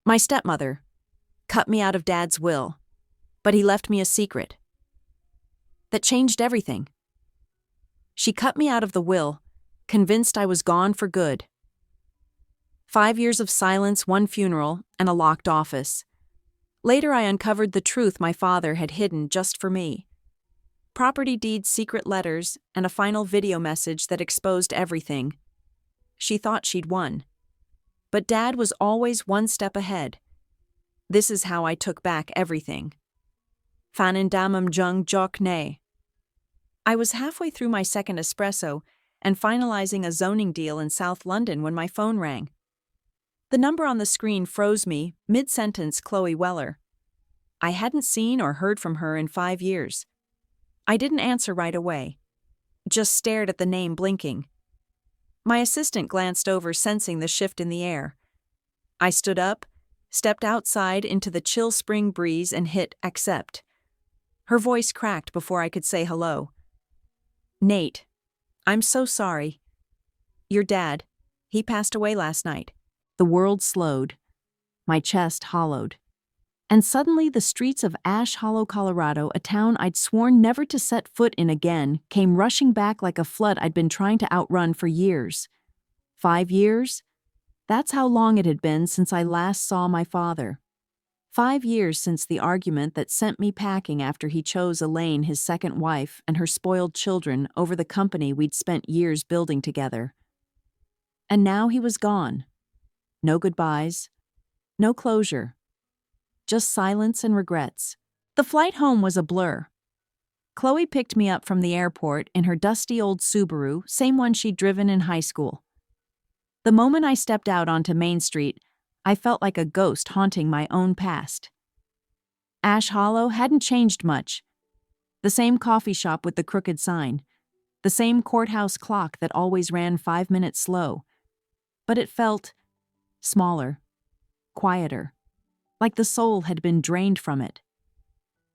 My stepmother cut me out of Dad's will, but he left me a secret that changed everything. She cut me out of the will, convinced I was gone for good. 5 years of silence, one funeral, and a locked office. Later I uncovered the truth my father had hidden just for me. Property deeds, secret letters, and a final video message that exposed everything. She thought she'd won. But Dad was always one step ahead. This is how I took back everything. Fanindamam jung jok ne. I was halfway through my second espresso and finalizing a zoning deal in South London when my phone rang. The number on the screen froze me, mid-sentence. Chloe Weller. I hadn't seen or heard from her in 5 years. I didn't answer right away. Just stared at the name blinking. My assistant glanced over, sensing the shift in the air. I stood up, stepped outside into the chill spring breeze and hit accept. Her voice cracked before I could say hello. Nate, I'm so sorry. Your dad, he passed away last night. The world slowed. My chest hollowed. And suddenly the streets of Ash Hollow, Colorado, a town I'd sworn never to set foot in again, came rushing back like a flood I'd been trying to outrun for years. 5 years? That's how long it had been since I last saw my father. 5 years since the argument that sent me packing after he chose Elaine, his second wife, and her spoiled children over the company we'd spent years building together. And now he was gone. No goodbyes, no closure. Just silence and regrets. The flight home was a blur. Chloe picked me up from the airport in her dusty old Subaru, same one she'd driven in high school. The moment I stepped out onto Main Street, I felt like a ghost haunting my own past. Ash Hollow hadn't changed much. The same coffee shop with the crooked sign. The same courthouse clock that always ran 5 minutes slow. But it felt smaller, quieter. Like the soul had been drained from it.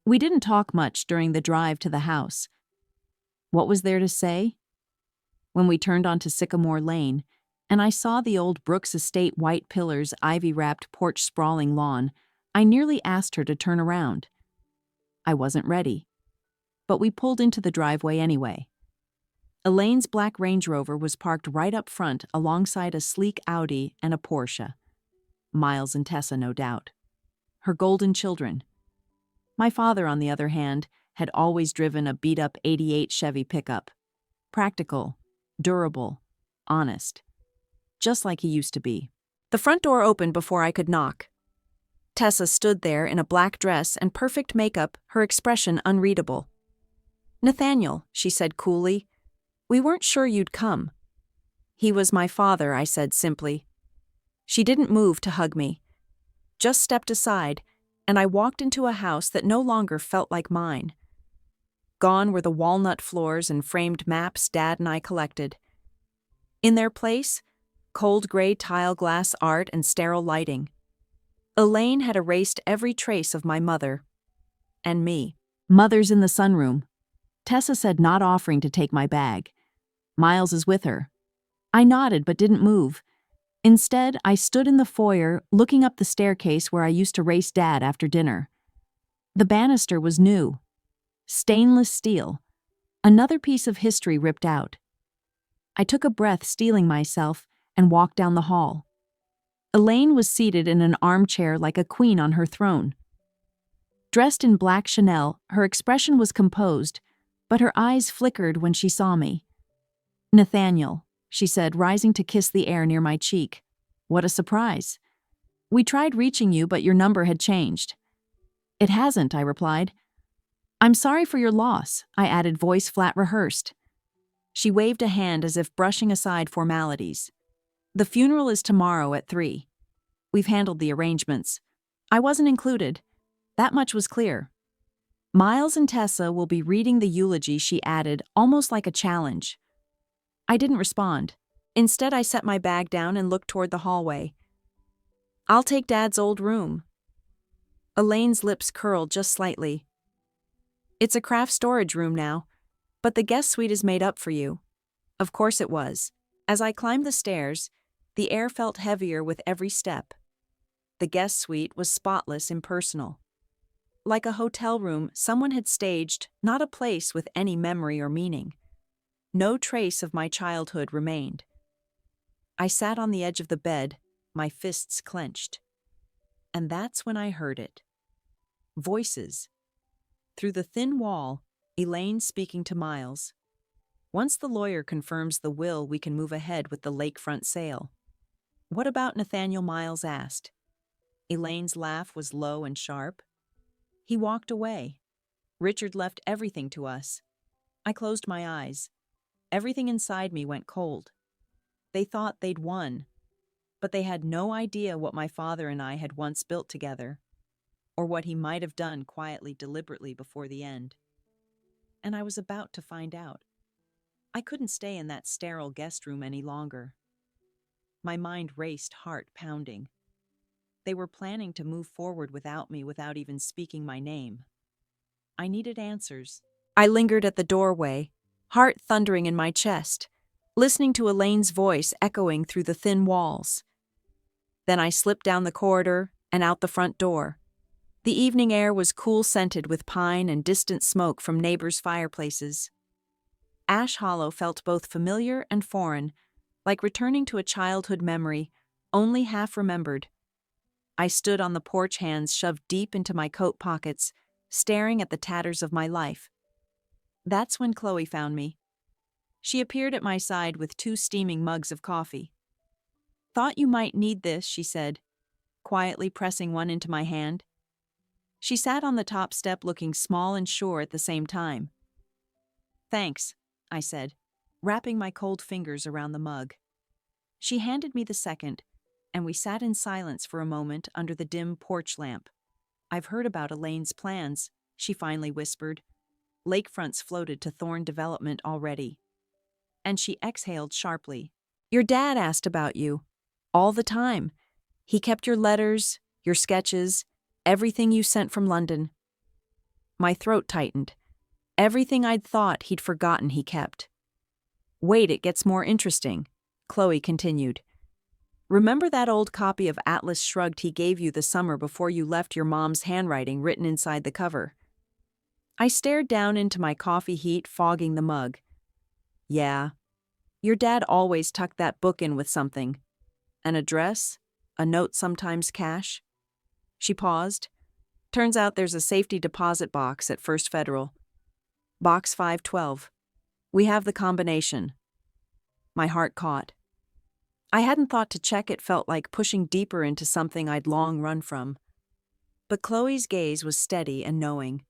We didn't talk much during the drive to the house. What was there to say? When we turned onto Sycamore Lane, and I saw the old Brooks Estate white pillars, ivy-wrapped porch, sprawling lawn, I nearly asked her to turn around. I wasn't ready. But we pulled into the driveway anyway. Elaine's black Range Rover was parked right up front alongside a sleek Audi and a Porsche. Miles and Tessa, no doubt. Her golden children. My father, on the other hand, had always driven a beat-up '88 Chevy pickup. Practical, durable, honest. Just like he used to be. The front door opened before I could knock. Tessa stood there in a black dress and perfect makeup, her expression unreadable. "Nathaniel," she said coolly, "we weren't sure you'd come." "He was my father," I said simply. She didn't move to hug me. Just stepped aside, and I walked into a house that no longer felt like mine. Gone were the walnut floors and framed maps Dad and I collected. In their place, cold gray tile glass art and sterile lighting. Elaine had erased every trace of my mother. And me. "Mother's in the sunroom," Tessa said, not offering to take my bag. "Miles is with her." I nodded but didn't move. Instead, I stood in the foyer, looking up the staircase where I used to race Dad after dinner. The banister was new. Stainless steel. Another piece of history ripped out. I took a breath, steeling myself, and walked down the hall. Elaine was seated in an armchair like a queen on her throne. Dressed in black Chanel, her expression was composed, but her eyes flickered when she saw me. "Nathaniel," she said, rising to kiss the air near my cheek. "What a surprise. We tried reaching you, but your number had changed." "It hasn't," I replied. "I'm sorry for your loss," I added, voice flat, rehearsed. She waved a hand as if brushing aside formalities. "The funeral is tomorrow at 3. We've handled the arrangements. I wasn't included. That much was clear. Miles and Tessa will be reading the eulogy," she added, almost like a challenge. I didn't respond. Instead, I set my bag down and looked toward the hallway. "I'll take Dad's old room." Elaine's lips curled just slightly. "It's a craft storage room now, but the guest suite is made up for you." Of course it was. As I climbed the stairs, the air felt heavier with every step. The guest suite was spotless, impersonal. Like a hotel room, someone had staged, not a place with any memory or meaning. No trace of my childhood remained. I sat on the edge of the bed, my fists clenched. And that's when I heard it. Voices. Through the thin wall, Elaine speaking to Miles. Once the lawyer confirms the will, we can move ahead with the lakefront sale. What about Nathaniel? Miles asked. Elaine's laugh was low and sharp. He walked away. Richard left everything to us. I closed my eyes. Everything inside me went cold. They thought they'd won, but they had no idea what my father and I had once built together, or what he might have done quietly, deliberately before the end. And I was about to find out. I couldn't stay in that sterile guest room any longer. My mind raced, heart pounding. They were planning to move forward without me, without even speaking my name. I needed answers. I lingered at the doorway, heart thundering in my chest, listening to Elaine's voice echoing through the thin walls. Then I slipped down the corridor and out the front door. The evening air was cool, scented with pine and distant smoke from neighbors' fireplaces. Ash Hollow felt both familiar and foreign, like returning to a childhood memory, only half remembered. I stood on the porch, hands shoved deep into my coat pockets, staring at the tatters of my life. That's when Chloe found me. She appeared at my side with 2 steaming mugs of coffee. "Thought you might need this," she said, quietly pressing one into my hand. She sat on the top step, looking small and sure at the same time. "Thanks," I said, wrapping my cold fingers around the mug. She handed me the second, and we sat in silence for a moment under the dim porch lamp. "I've heard about Elaine's plans," she finally whispered. "Lakefronts floated to Thorn Development already." And she exhaled sharply. "Your dad asked about you. All the time. He kept your letters, your sketches, everything you sent from London." My throat tightened. Everything I'd thought he'd forgotten he kept. "Wait, it gets more interesting," Chloe continued. "Remember that old copy of Atlas Shrugged he gave you the summer before you left, your mom's handwriting written inside the cover?" I stared down into my coffee, heat fogging the mug. "Yeah. Your dad always tucked that book in with something. An address, a note, sometimes cash." She paused. "Turns out there's a safety deposit box at First Federal. Box 512. We have the combination." My heart caught. I hadn't thought to check. It felt like pushing deeper into something I'd long run from. But Chloe's gaze was steady and knowing.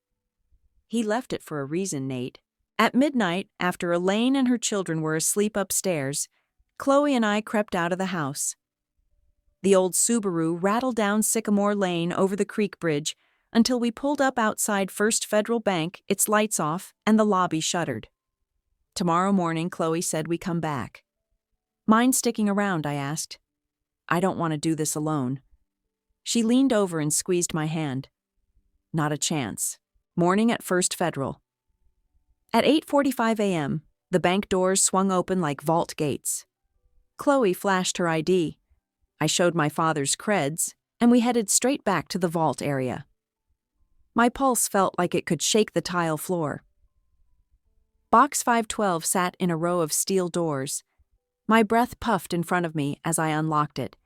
"He left it for a reason, Nate." At midnight, after Elaine and her children were asleep upstairs, Chloe and I crept out of the house. The old Subaru rattled down Sycamore Lane over the creek bridge until we pulled up outside First Federal Bank, its lights off, and the lobby shuttered. "Tomorrow morning," Chloe said, "we come back." "Mind sticking around?" I asked. "I don't want to do this alone." She leaned over and squeezed my hand. "Not a chance. Morning at First Federal." At 8:45 a.m., the bank doors swung open like vault gates. Chloe flashed her ID. I showed my father's creds, and we headed straight back to the vault area. My pulse felt like it could shake the tile floor. Box 512 sat in a row of steel doors. My breath puffed in front of me as I unlocked it.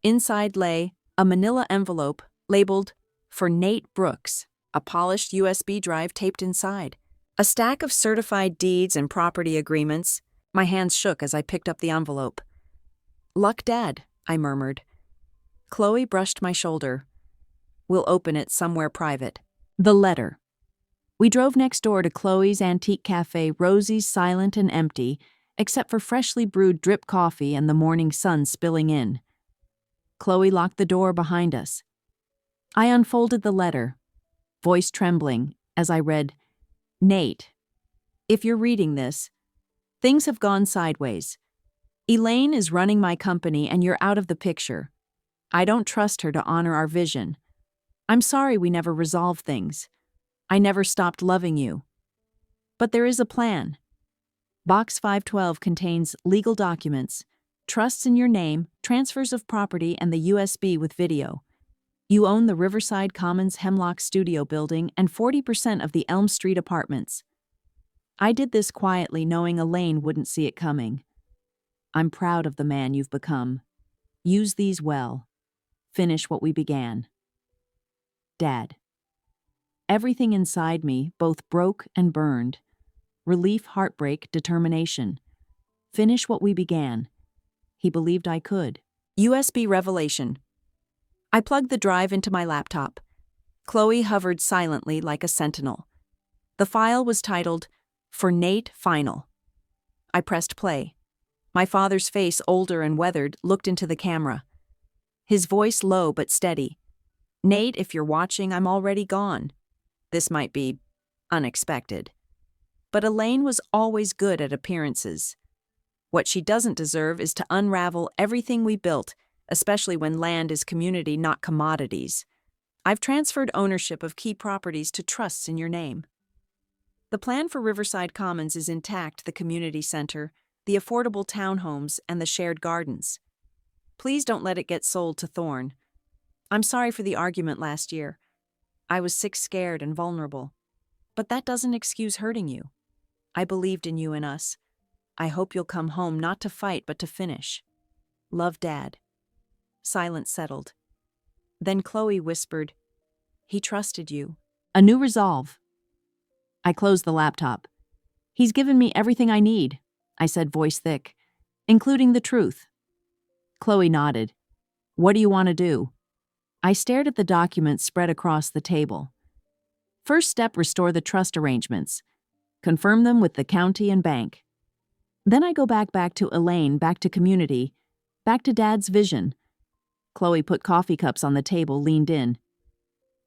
Inside lay a manila envelope labeled "For Nate Brooks," a polished USB drive taped inside. A stack of certified deeds and property agreements. My hands shook as I picked up the envelope. "Luck, Dad," I murmured. Chloe brushed my shoulder. "We'll open it somewhere private." The letter. We drove next door to Chloe's antique cafe, rosy, silent, and empty, except for freshly brewed drip coffee and the morning sun spilling in. Chloe locked the door behind us. I unfolded the letter, voice trembling, as I read, "Nate, if you're reading this, things have gone sideways. Elaine is running my company and you're out of the picture. I don't trust her to honor our vision. I'm sorry we never resolved things. I never stopped loving you. But there is a plan. Box 512 contains legal documents, trusts in your name, transfers of property, and the USB with video. You own the Riverside Commons Hemlock Studio building and 40% of the Elm Street apartments. I did this quietly, knowing Elaine wouldn't see it coming. I'm proud of the man you've become. Use these well. Finish what we began. Dad. Everything inside me both broke and burned. Relief, heartbreak, determination. Finish what we began. He believed I could. USB revelation. I plugged the drive into my laptop. Chloe hovered silently like a sentinel. The file was titled, "For Nate Final." I pressed play. My father's face, older and weathered, looked into the camera. His voice low but steady. "Nate, if you're watching, I'm already gone." This might be unexpected. But Elaine was always good at appearances. What she doesn't deserve is to unravel everything we built, especially when land is community, not commodities. I've transferred ownership of key properties to trusts in your name. The plan for Riverside Commons is intact: the community center, the affordable townhomes, and the shared gardens. Please don't let it get sold to Thorne. I'm sorry for the argument last year. I was sick, scared, and vulnerable. But that doesn't excuse hurting you. I believed in you and us. I hope you'll come home not to fight but to finish. Love, Dad. Silence settled. Then Chloe whispered, "He trusted you." A new resolve. I closed the laptop. "He's given me everything I need," I said, voice thick, "including the truth." Chloe nodded. "What do you want to do?" I stared at the documents spread across the table. First step: restore the trust arrangements. Confirm them with the county and bank. Then I go back to Elaine, back to community, back to Dad's vision. Chloe put coffee cups on the table, leaned in.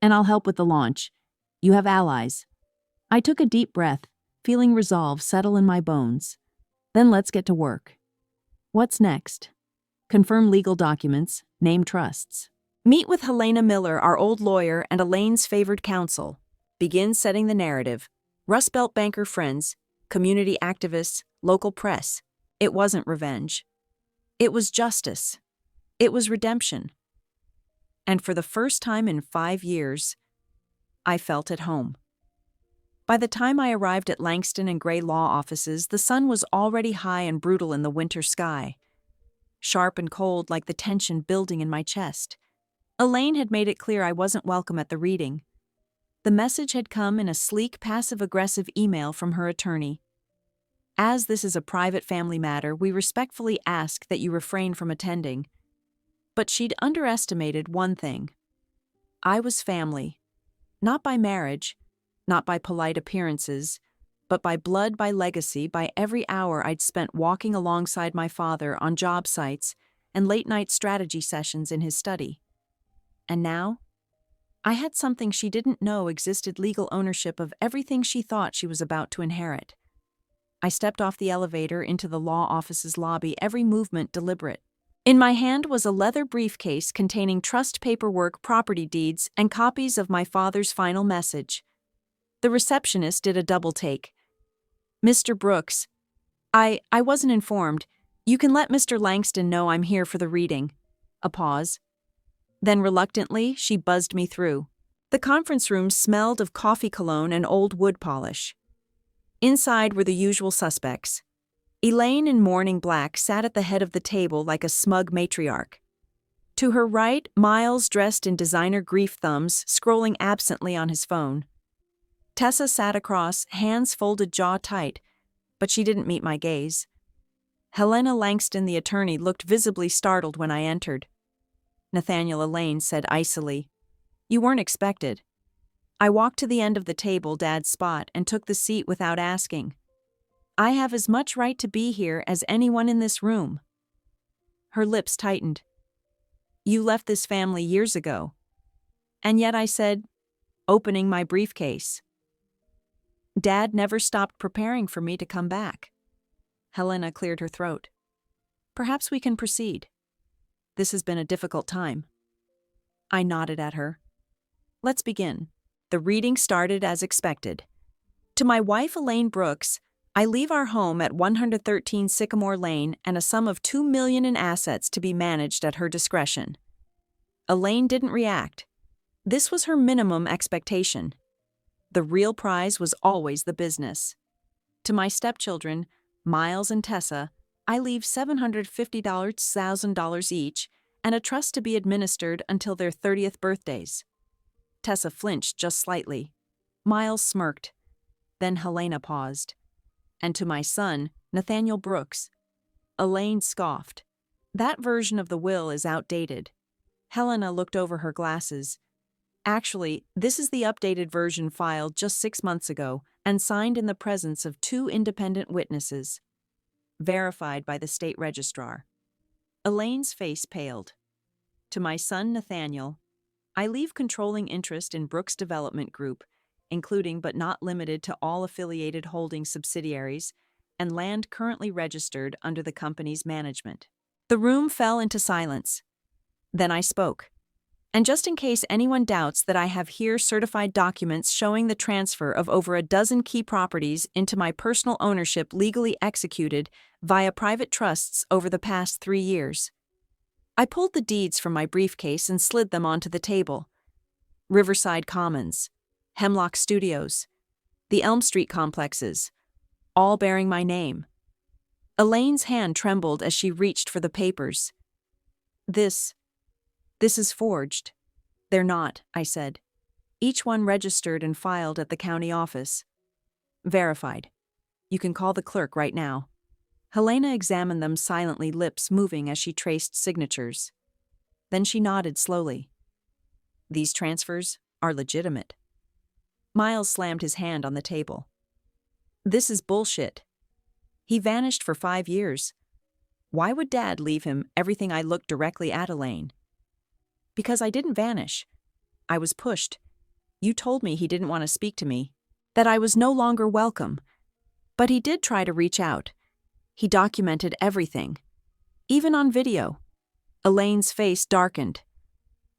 "And I'll help with the launch. You have allies." I took a deep breath, feeling resolve settle in my bones. Then let's get to work. What's next? Confirm legal documents, name trusts. Meet with Helena Miller, our old lawyer and Elaine's favored counsel. Begin setting the narrative. Rust Belt banker friends, community activists, local press. It wasn't revenge. It was justice. It was redemption. And for the first time in 5 years, I felt at home. By the time I arrived at Langston and Gray law offices, the sun was already high and brutal in the winter sky, sharp and cold like the tension building in my chest. Elaine had made it clear I wasn't welcome at the reading. The message had come in a sleek, passive-aggressive email from her attorney. "As this is a private family matter, we respectfully ask that you refrain from attending." But she'd underestimated one thing. I was family. Not by marriage, not by polite appearances, but by blood, by legacy, by every hour I'd spent walking alongside my father on job sites and late-night strategy sessions in his study. And now, I had something she didn't know existed: legal ownership of everything she thought she was about to inherit. I stepped off the elevator into the law office's lobby, every movement deliberate. In my hand was a leather briefcase containing trust paperwork, property deeds, and copies of my father's final message. The receptionist did a double take. "Mr. Brooks, I wasn't informed. You can let Mr. Langston know I'm here for the reading." A pause. Then reluctantly, she buzzed me through. The conference room smelled of coffee cologne and old wood polish. Inside were the usual suspects. Elaine in mourning black sat at the head of the table like a smug matriarch. To her right, Miles, dressed in designer grief thumbs, scrolling absently on his phone. Tessa sat across, hands folded, jaw tight, but she didn't meet my gaze. Helena Langston, the attorney, looked visibly startled when I entered. Nathaniel Elaine said icily, "You weren't expected." I walked to the end of the table, Dad's spot, and took the seat without asking. I have as much right to be here as anyone in this room. Her lips tightened. "You left this family years ago." And yet I said, opening my briefcase, "Dad never stopped preparing for me to come back." Helena cleared her throat. "Perhaps we can proceed. This has been a difficult time." I nodded at her. "Let's begin." The reading started as expected. To my wife, Elaine Brooks, I leave our home at 113 Sycamore Lane and a sum of $2 million in assets to be managed at her discretion. Elaine didn't react. This was her minimum expectation. The real prize was always the business. To my stepchildren, Miles and Tessa, I leave $750,000 each and a trust to be administered until their 30th birthdays. Tessa flinched just slightly. Miles smirked. Then Helena paused. And to my son, Nathaniel Brooks. Elaine scoffed. That version of the will is outdated. Helena looked over her glasses. Actually, this is the updated version filed just 6 months ago and signed in the presence of 2 independent witnesses. Verified by the state registrar. Elaine's face paled. To my son Nathaniel, I leave controlling interest in Brooks Development Group, including but not limited to all affiliated holding subsidiaries, and land currently registered under the company's management. The room fell into silence. Then I spoke. And just in case anyone doubts that I have here certified documents showing the transfer of over a dozen key properties into my personal ownership legally executed via private trusts over the past 3 years. I pulled the deeds from my briefcase and slid them onto the table. Riverside Commons, Hemlock Studios, the Elm Street complexes, all bearing my name. Elaine's hand trembled as she reached for the papers. This is forged. They're not, I said. Each one registered and filed at the county office. Verified. You can call the clerk right now. Helena examined them silently, lips moving as she traced signatures. Then she nodded slowly. These transfers are legitimate. Miles slammed his hand on the table. This is bullshit. He vanished for 5 years. Why would Dad leave him everything? I looked directly at Elaine. Because I didn't vanish. I was pushed. You told me he didn't want to speak to me, that I was no longer welcome. But he did try to reach out. He documented everything, even on video. Elaine's face darkened.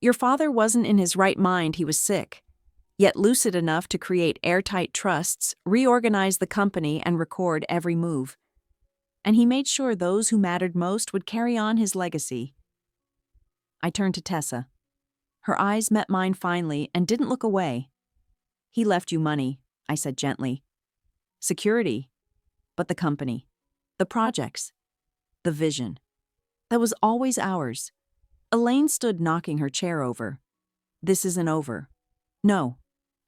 Your father wasn't in his right mind, he was sick, yet lucid enough to create airtight trusts, reorganize the company, and record every move. And he made sure those who mattered most would carry on his legacy. I turned to Tessa. Her eyes met mine finally and didn't look away. He left you money, I said gently. Security, but the company. The projects, the vision. That was always ours. Elaine stood knocking her chair over. This isn't over. No,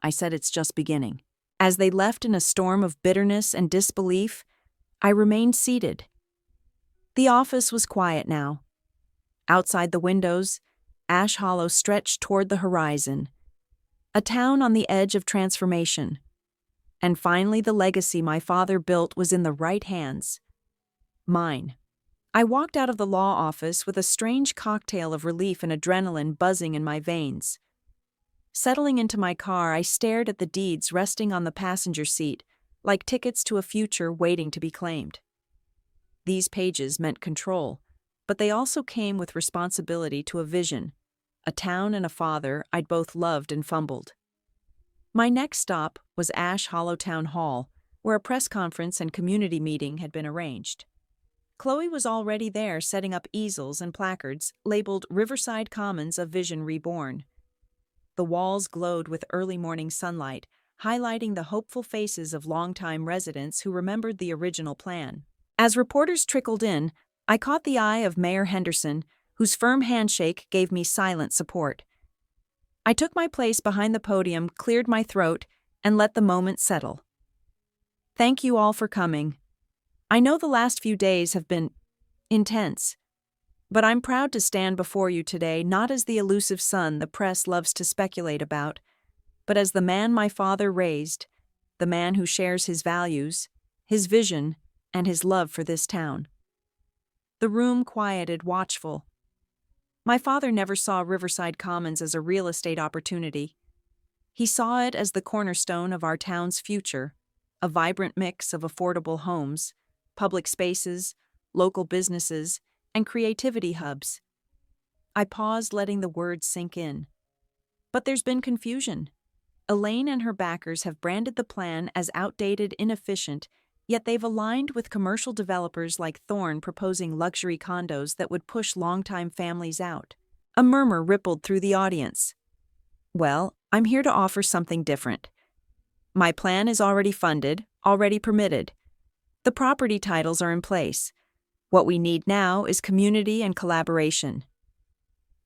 I said, it's just beginning. As they left in a storm of bitterness and disbelief, I remained seated. The office was quiet now. Outside the windows, Ash Hollow stretched toward the horizon. A town on the edge of transformation. And finally the legacy my father built was in the right hands. Mine. I walked out of the law office with a strange cocktail of relief and adrenaline buzzing in my veins. Settling into my car, I stared at the deeds resting on the passenger seat, like tickets to a future waiting to be claimed. These pages meant control, but they also came with responsibility to a vision, a town and a father I'd both loved and fumbled. My next stop was Ash Hollow Town Hall, where a press conference and community meeting had been arranged. Chloe was already there setting up easels and placards labeled Riverside Commons, a Vision Reborn. The walls glowed with early morning sunlight, highlighting the hopeful faces of longtime residents who remembered the original plan. As reporters trickled in, I caught the eye of Mayor Henderson, whose firm handshake gave me silent support. I took my place behind the podium, cleared my throat, and let the moment settle. Thank you all for coming. I know the last few days have been intense, but I'm proud to stand before you today not as the elusive son the press loves to speculate about, but as the man my father raised, the man who shares his values, his vision, and his love for this town. The room quieted, watchful. My father never saw Riverside Commons as a real estate opportunity. He saw it as the cornerstone of our town's future, a vibrant mix of affordable homes, public spaces, local businesses, and creativity hubs. I paused, letting the words sink in. But there's been confusion. Elaine and her backers have branded the plan as outdated, inefficient, yet they've aligned with commercial developers like Thorne proposing luxury condos that would push longtime families out. A murmur rippled through the audience. Well, I'm here to offer something different. My plan is already funded, already permitted. The property titles are in place. What we need now is community and collaboration.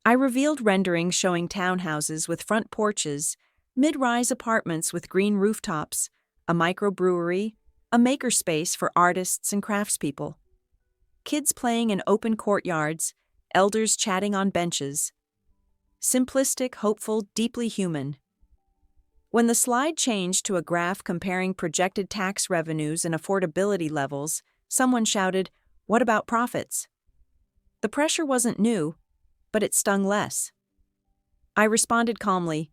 I revealed renderings showing townhouses with front porches, mid-rise apartments with green rooftops, a microbrewery, a makerspace for artists and craftspeople. Kids playing in open courtyards, elders chatting on benches. Simplistic, hopeful, deeply human. When the slide changed to a graph comparing projected tax revenues and affordability levels, someone shouted, "What about profits?" The pressure wasn't new, but it stung less. I responded calmly,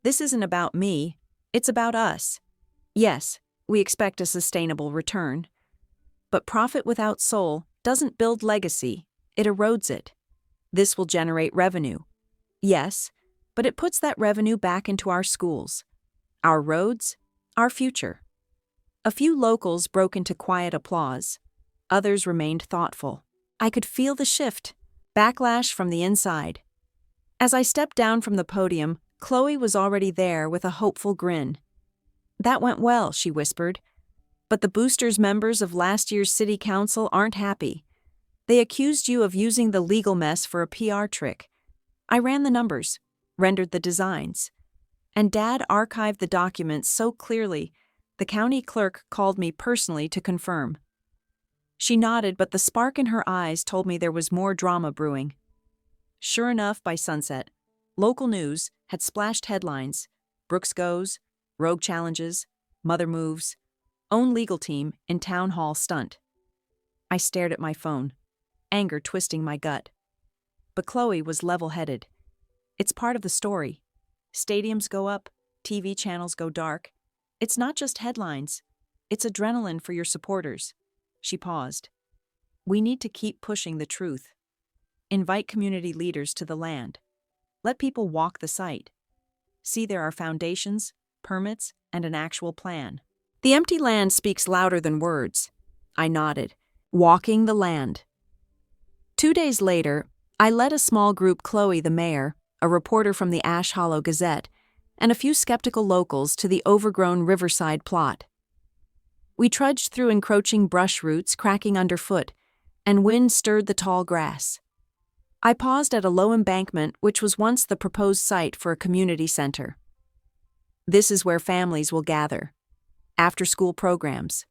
"This isn't about me, it's about us. Yes, we expect a sustainable return. But profit without soul doesn't build legacy, it erodes it. This will generate revenue. Yes, but it puts that revenue back into our schools, our roads, our future." A few locals broke into quiet applause. Others remained thoughtful. I could feel the shift, backlash from the inside. As I stepped down from the podium, Chloe was already there with a hopeful grin. "That went well," she whispered. "But the Boosters members of last year's city council aren't happy. They accused you of using the legal mess for a PR trick. I ran the numbers, rendered the designs, and Dad archived the documents so clearly, the county clerk called me personally to confirm." She nodded, but the spark in her eyes told me there was more drama brewing. Sure enough, by sunset, local news had splashed headlines: Brooks goes, rogue challenges, mother moves, own legal team in town hall stunt. I stared at my phone, anger twisting my gut. But Chloe was level-headed. "It's part of the story. Stadiums go up, TV channels go dark. It's not just headlines. It's adrenaline for your supporters." She paused. "We need to keep pushing the truth. Invite community leaders to the land. Let people walk the site. See there are foundations, permits, and an actual plan. The empty land speaks louder than words." I nodded. Walking the land. 2 days later, I led a small group, Chloe the mayor, a reporter from the Ash Hollow Gazette, and a few skeptical locals to the overgrown riverside plot. We trudged through encroaching brush roots cracking underfoot, and wind stirred the tall grass. I paused at a low embankment which was once the proposed site for a community center. "This is where families will gather. After-school programs,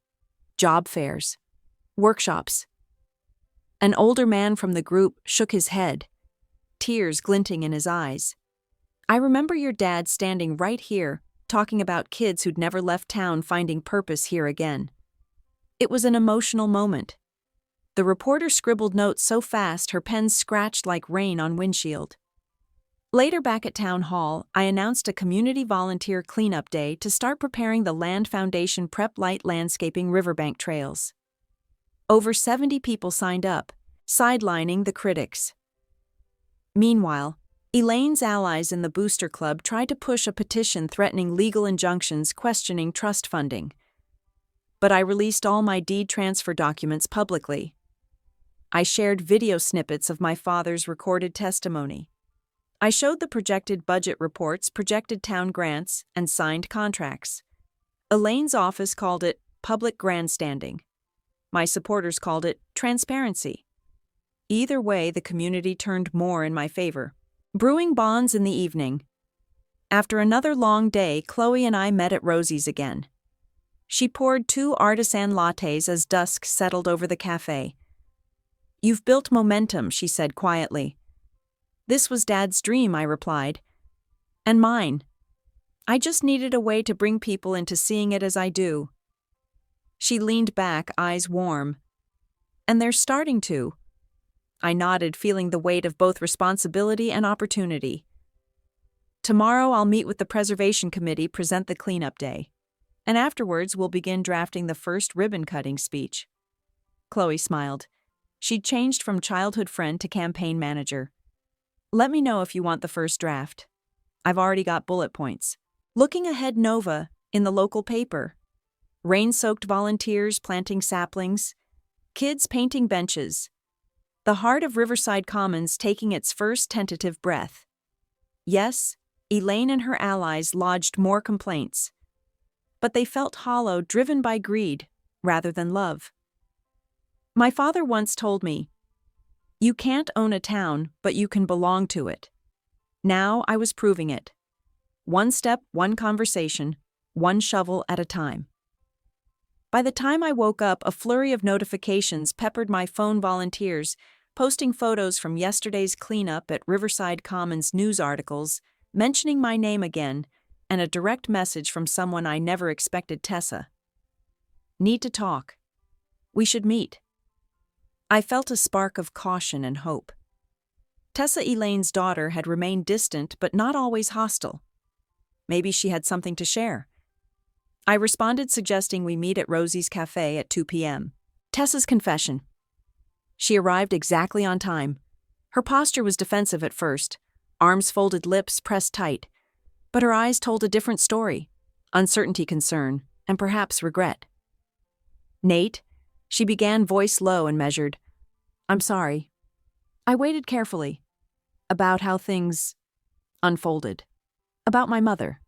job fairs, workshops." An older man from the group shook his head, tears glinting in his eyes. "I remember your dad standing right here, talking about kids who'd never left town finding purpose here again." It was an emotional moment. The reporter scribbled notes so fast her pen scratched like rain on windshield. Later, back at town hall, I announced a community volunteer cleanup day to start preparing the Land Foundation Prep Light landscaping riverbank trails. Over 70 people signed up, sidelining the critics. Meanwhile, Elaine's allies in the Booster Club tried to push a petition threatening legal injunctions questioning trust funding. But I released all my deed transfer documents publicly. I shared video snippets of my father's recorded testimony. I showed the projected budget reports, projected town grants, and signed contracts. Elaine's office called it public grandstanding. My supporters called it transparency. Either way, the community turned more in my favor. Brewing bonds in the evening. After another long day, Chloe and I met at Rosie's again. She poured 2 artisan lattes as dusk settled over the cafe. "You've built momentum," she said quietly. "This was Dad's dream," I replied. "And mine. I just needed a way to bring people into seeing it as I do." She leaned back, eyes warm. "And they're starting to." I nodded, feeling the weight of both responsibility and opportunity. "Tomorrow I'll meet with the Preservation Committee, present the cleanup day. And afterwards we'll begin drafting the first ribbon-cutting speech." Chloe smiled. She'd changed from childhood friend to campaign manager. "Let me know if you want the first draft. I've already got bullet points." Looking ahead, Nova, in the local paper. Rain-soaked volunteers planting saplings. Kids painting benches. The heart of Riverside Commons taking its first tentative breath. Yes, Elaine and her allies lodged more complaints. But they felt hollow, driven by greed rather than love. My father once told me, "You can't own a town, but you can belong to it." Now I was proving it. One step, one conversation, one shovel at a time. By the time I woke up, a flurry of notifications peppered my phone. Volunteers posting photos from yesterday's cleanup at Riverside Commons, news articles mentioning my name again, and a direct message from someone I never expected. "Tessa. Need to talk. We should meet." I felt a spark of caution and hope. Tessa, Elaine's daughter, had remained distant but not always hostile. Maybe she had something to share. I responded, suggesting we meet at Rosie's Cafe at 2 p.m. Tessa's confession. She arrived exactly on time. Her posture was defensive at first, arms folded, lips pressed tight. But her eyes told a different story: uncertainty, concern, and perhaps regret. "Nate," she began, voice low and measured. "I'm sorry." I waited carefully. "About how things unfolded. About my mother.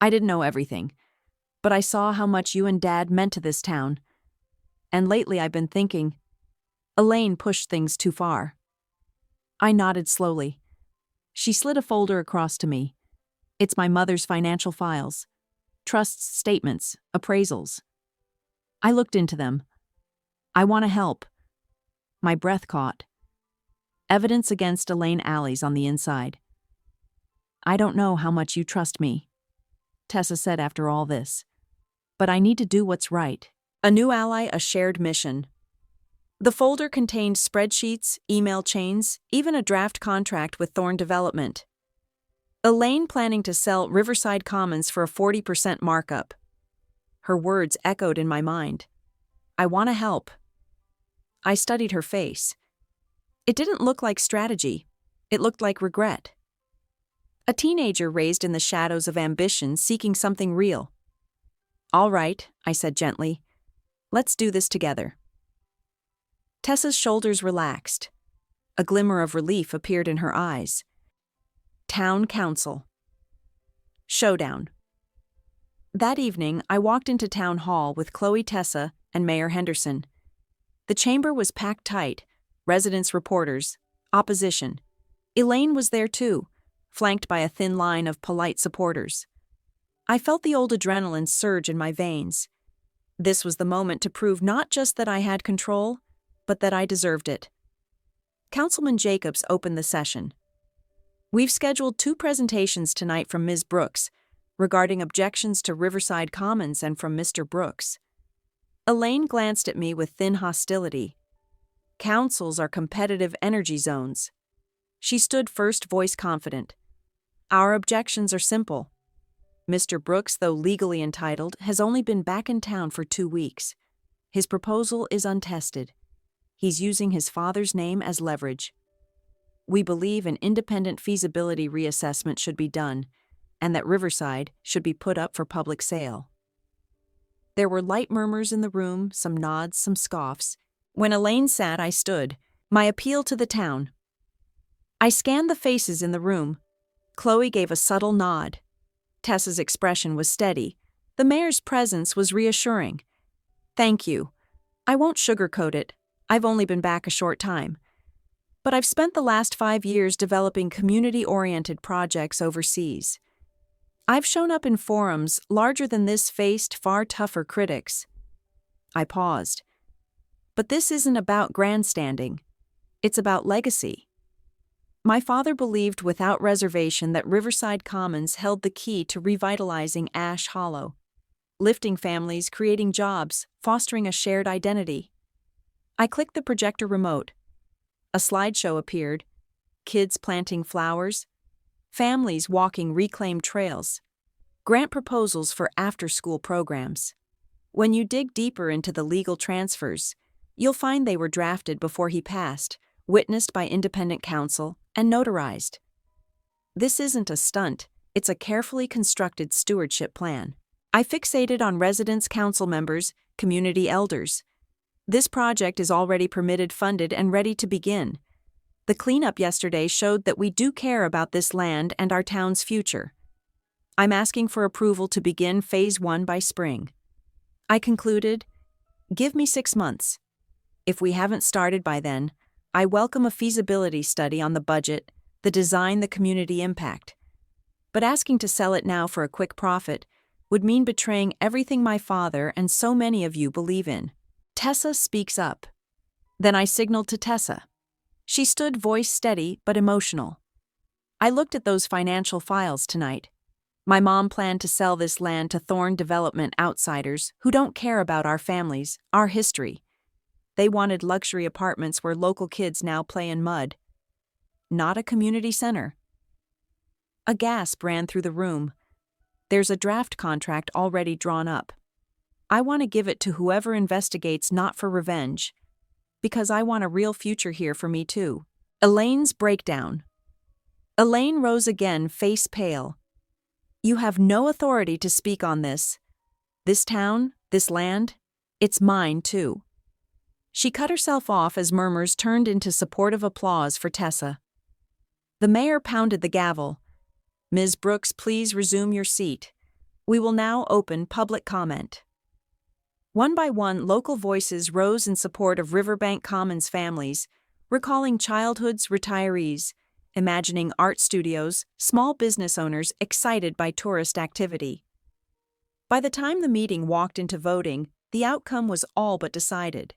I didn't know everything, but I saw how much you and Dad meant to this town. And lately I've been thinking, Elaine pushed things too far." I nodded slowly. She slid a folder across to me. It's my mother's financial files. Trusts, statements, appraisals. I looked into them. "I want to help." My breath caught. Evidence against Elaine Alley's on the inside. "I don't know how much you trust me," Tessa said after all this. "But I need to do what's right." A new ally, a shared mission. The folder contained spreadsheets, email chains, even a draft contract with Thorn Development. Elaine planning to sell Riverside Commons for a 40% markup. Her words echoed in my mind. "I want to help." I studied her face. It didn't look like strategy. It looked like regret. A teenager raised in the shadows of ambition, seeking something real. "All right," I said gently. "Let's do this together." Tessa's shoulders relaxed. A glimmer of relief appeared in her eyes. Town Council. Showdown. That evening, I walked into Town Hall with Chloe, Tessa, and Mayor Henderson. The chamber was packed tight. Residents, reporters, opposition. Elaine was there too, flanked by a thin line of polite supporters. I felt the old adrenaline surge in my veins. This was the moment to prove not just that I had control, but that I deserved it. Councilman Jacobs opened the session. "We've scheduled 2 presentations tonight from Ms. Brooks regarding objections to Riverside Commons and from Mr. Brooks." Elaine glanced at me with thin hostility. "Councils are competitive energy zones." She stood first, voice confident. "Our objections are simple. Mr. Brooks, though legally entitled, has only been back in town for 2 weeks. His proposal is untested. He's using his father's name as leverage. We believe an independent feasibility reassessment should be done, and that Riverside should be put up for public sale." There were light murmurs in the room, some nods, some scoffs. When Elaine sat, I stood, my appeal to the town. I scanned the faces in the room. Chloe gave a subtle nod. Tessa's expression was steady. The mayor's presence was reassuring. "Thank you. I won't sugarcoat it. I've only been back a short time. But I've spent the last 5 years developing community-oriented projects overseas. I've shown up in forums larger than this, faced far tougher critics." I paused. "But this isn't about grandstanding. It's about legacy." My father believed without reservation that Riverside Commons held the key to revitalizing Ash Hollow, lifting families, creating jobs, fostering a shared identity. I clicked the projector remote. A slideshow appeared. Kids planting flowers, families walking reclaimed trails, grant proposals for after-school programs. When you dig deeper into the legal transfers, you'll find they were drafted before he passed, witnessed by independent counsel, and notarized. This isn't a stunt, it's a carefully constructed stewardship plan. I fixated on residents, council members, community elders. This project is already permitted, funded, and ready to begin. The cleanup yesterday showed that we do care about this land and our town's future. I'm asking for approval to begin Phase 1 by spring. I concluded, give me 6 months. If we haven't started by then, I welcome a feasibility study on the budget, the design, the community impact. But asking to sell it now for a quick profit would mean betraying everything my father and so many of you believe in. Tessa speaks up. Then I signaled to Tessa. She stood, voice steady but emotional. I looked at those financial files tonight. My mom planned to sell this land to Thorn Development outsiders who don't care about our families, our history. They wanted luxury apartments where local kids now play in mud. Not a community center. A gasp ran through the room. There's a draft contract already drawn up. I want to give it to whoever investigates, not for revenge. Because I want a real future here for me too. Elaine's breakdown. Elaine rose again, face pale. You have no authority to speak on this. This town, this land, it's mine too. She cut herself off as murmurs turned into supportive applause for Tessa. The mayor pounded the gavel. Ms. Brooks, please resume your seat. We will now open public comment. One by one, local voices rose in support of Riverbank Commons families, recalling childhood's retirees, imagining art studios, small business owners excited by tourist activity. By the time the meeting walked into voting, the outcome was all but decided.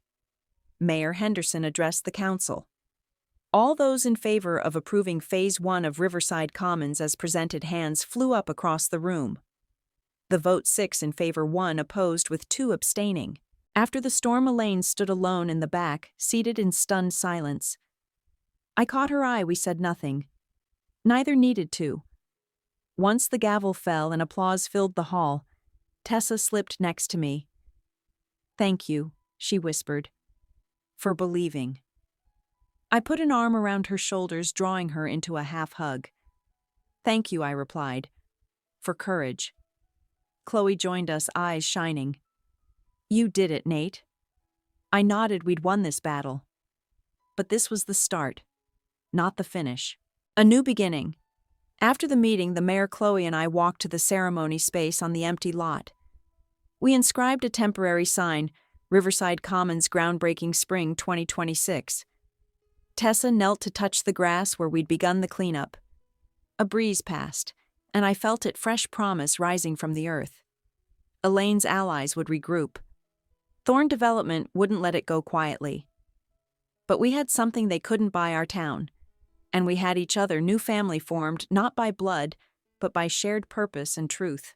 Mayor Henderson addressed the council. All those in favor of approving Phase 1 of Riverside Commons as presented, hands flew up across the room. The vote 6 in favor, 1 opposed, with 2 abstaining. After the storm, Elaine stood alone in the back, seated in stunned silence. I caught her eye. We said nothing. Neither needed to. Once the gavel fell and applause filled the hall, Tessa slipped next to me. Thank you, she whispered, for believing. I put an arm around her shoulders, drawing her into a half hug. Thank you, I replied, for courage. Chloe joined us, eyes shining. You did it, Nate. I nodded. We'd won this battle. But this was the start, not the finish. A new beginning. After the meeting, the mayor, Chloe, and I walked to the ceremony space on the empty lot. We inscribed a temporary sign, Riverside Commons groundbreaking spring 2026. Tessa knelt to touch the grass where we'd begun the cleanup. A breeze passed, and I felt it, fresh promise rising from the earth. Elaine's allies would regroup. Thorn Development wouldn't let it go quietly. But we had something they couldn't buy: our town. And we had each other, new family formed, not by blood, but by shared purpose and truth.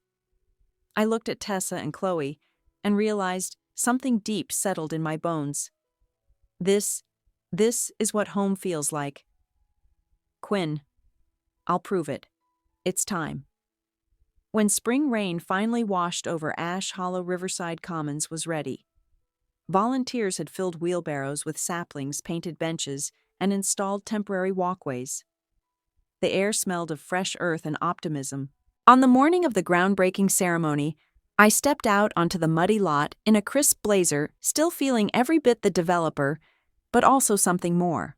I looked at Tessa and Chloe and realized something deep settled in my bones. This is what home feels like. Quinn, I'll prove it. It's time. When spring rain finally washed over Ash Hollow, Riverside Commons was ready. Volunteers had filled wheelbarrows with saplings, painted benches, and installed temporary walkways. The air smelled of fresh earth and optimism. On the morning of the groundbreaking ceremony, I stepped out onto the muddy lot in a crisp blazer, still feeling every bit the developer, but also something more.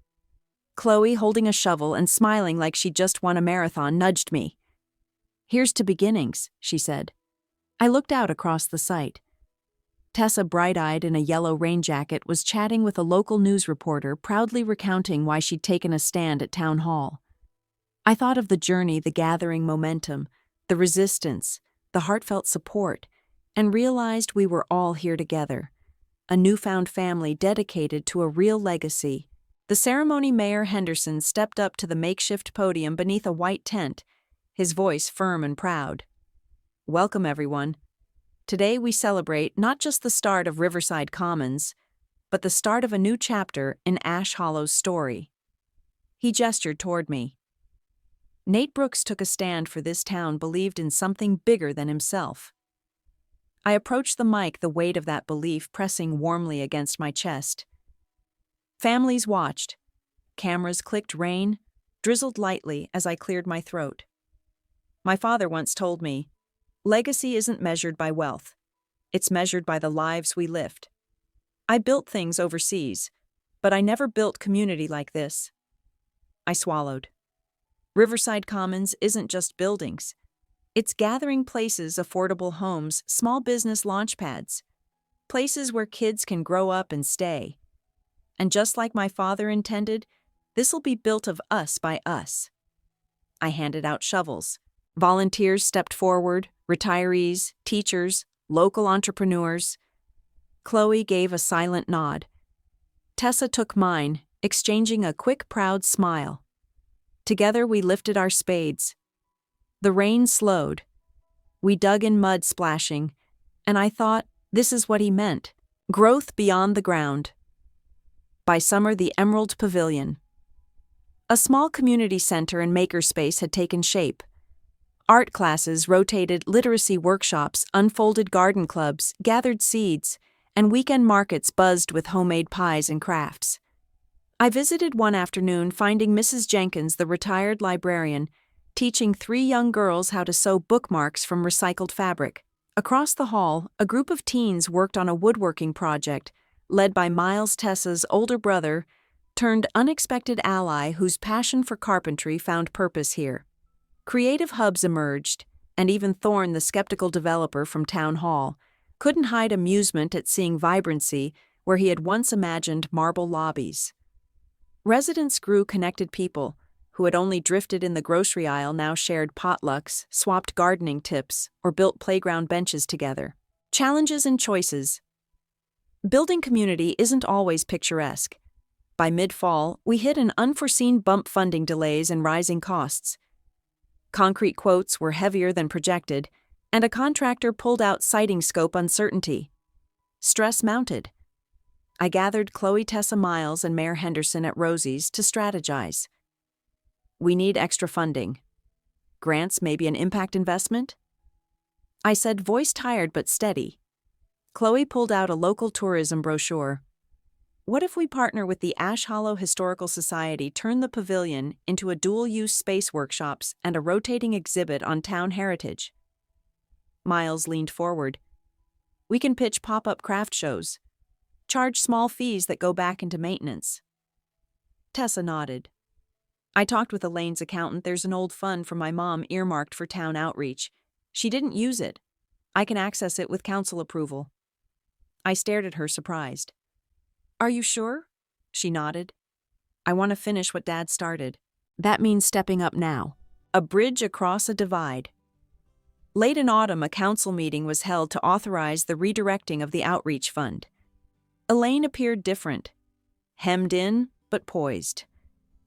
Chloe, holding a shovel and smiling like she'd just won a marathon, nudged me. Here's to beginnings, she said. I looked out across the site. Tessa, bright-eyed in a yellow rain jacket, was chatting with a local news reporter, proudly recounting why she'd taken a stand at town hall. I thought of the journey, the gathering momentum, the resistance, the heartfelt support, and realized we were all here together, a newfound family dedicated to a real legacy. The ceremony, Mayor Henderson stepped up to the makeshift podium beneath a white tent, his voice firm and proud. Welcome, everyone. Today we celebrate not just the start of Riverside Commons, but the start of a new chapter in Ash Hollow's story. He gestured toward me. Nate Brooks took a stand for this town, believed in something bigger than himself. I approached the mic, the weight of that belief pressing warmly against my chest. Families watched. Cameras clicked. Rain drizzled lightly as I cleared my throat. My father once told me, legacy isn't measured by wealth. It's measured by the lives we lived. I built things overseas, but I never built community like this. I swallowed. Riverside Commons isn't just buildings. It's gathering places, affordable homes, small business launchpads, places where kids can grow up and stay. And just like my father intended, this'll be built of us by us. I handed out shovels. Volunteers stepped forward, retirees, teachers, local entrepreneurs. Chloe gave a silent nod. Tessa took mine, exchanging a quick, proud smile. Together we lifted our spades. The rain slowed. We dug in mud splashing, and I thought, this is what he meant. Growth beyond the ground. By summer, the Emerald Pavilion. A small community center and makerspace had taken shape. Art classes rotated, literacy workshops, unfolded garden clubs, gathered seeds, and weekend markets buzzed with homemade pies and crafts. I visited one afternoon, finding Mrs. Jenkins, the retired librarian, teaching 3 young girls how to sew bookmarks from recycled fabric. Across the hall, a group of teens worked on a woodworking project, led by Miles, Tessa's older brother, turned unexpected ally whose passion for carpentry found purpose here. Creative hubs emerged, and even Thorne, the skeptical developer from Town Hall, couldn't hide amusement at seeing vibrancy where he had once imagined marble lobbies. Residents grew connected people who had only drifted in the grocery aisle now shared potlucks, swapped gardening tips, or built playground benches together. Challenges and choices. Building community isn't always picturesque. By mid-fall, we hit an unforeseen bump, funding delays and rising costs. Concrete quotes were heavier than projected, and a contractor pulled out citing scope uncertainty. Stress mounted. I gathered Chloe, Tessa, Miles, and Mayor Henderson at Rosie's to strategize. We need extra funding. Grants, maybe an impact investment? I said, voice tired but steady. Chloe pulled out a local tourism brochure. What if we partner with the Ash Hollow Historical Society, turn the pavilion into a dual-use space, workshops, and a rotating exhibit on town heritage? Miles leaned forward. We can pitch pop-up craft shows. Charge small fees that go back into maintenance. Tessa nodded. I talked with Elaine's accountant. There's an old fund from my mom earmarked for town outreach. She didn't use it. I can access it with council approval. I stared at her, surprised. Are you sure? She nodded. I want to finish what Dad started. That means stepping up now. A bridge across a divide. Late in autumn, a council meeting was held to authorize the redirecting of the outreach fund. Elaine appeared different. Hemmed in, but poised.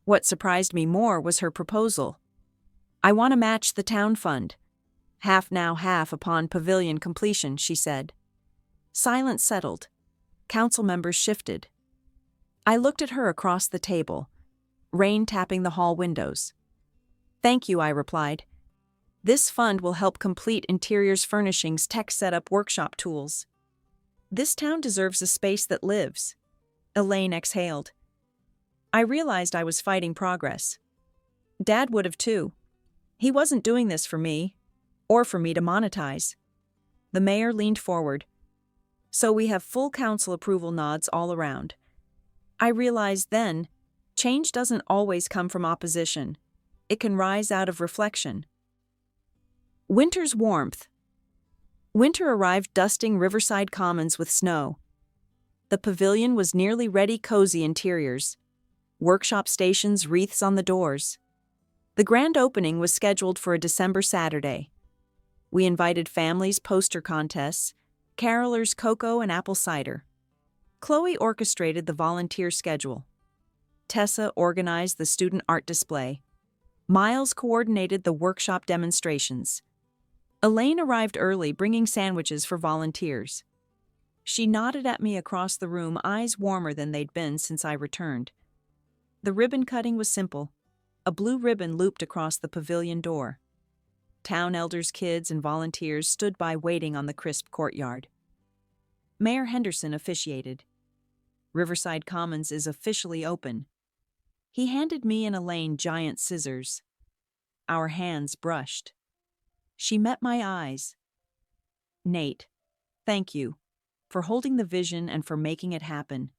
What surprised me more was her proposal. I want to match the town fund. Half now, half upon pavilion completion, she said. Silence settled. Council members shifted. I looked at her across the table, rain tapping the hall windows. Thank you, I replied. This fund will help complete interiors, furnishings, tech setup, workshop tools. This town deserves a space that lives. Elaine exhaled. I realized I was fighting progress. Dad would have too. He wasn't doing this for me, or for me to monetize. The mayor leaned forward. So we have full council approval, nods all around. I realized then, change doesn't always come from opposition. It can rise out of reflection. Winter's warmth. Winter arrived, dusting Riverside Commons with snow. The pavilion was nearly ready, cozy interiors. Workshop stations, wreaths on the doors. The grand opening was scheduled for a December Saturday. We invited families, poster contests, carolers, cocoa and apple cider. Chloe orchestrated the volunteer schedule. Tessa organized the student art display. Miles coordinated the workshop demonstrations. Elaine arrived early, bringing sandwiches for volunteers. She nodded at me across the room, eyes warmer than they'd been since I returned. The ribbon cutting was simple. A blue ribbon looped across the pavilion door. Town elders, kids, and volunteers stood by waiting on the crisp courtyard. Mayor Henderson officiated. Riverside Commons is officially open. He handed me and Elaine giant scissors. Our hands brushed. She met my eyes. Nate, thank you for holding the vision and for making it happen.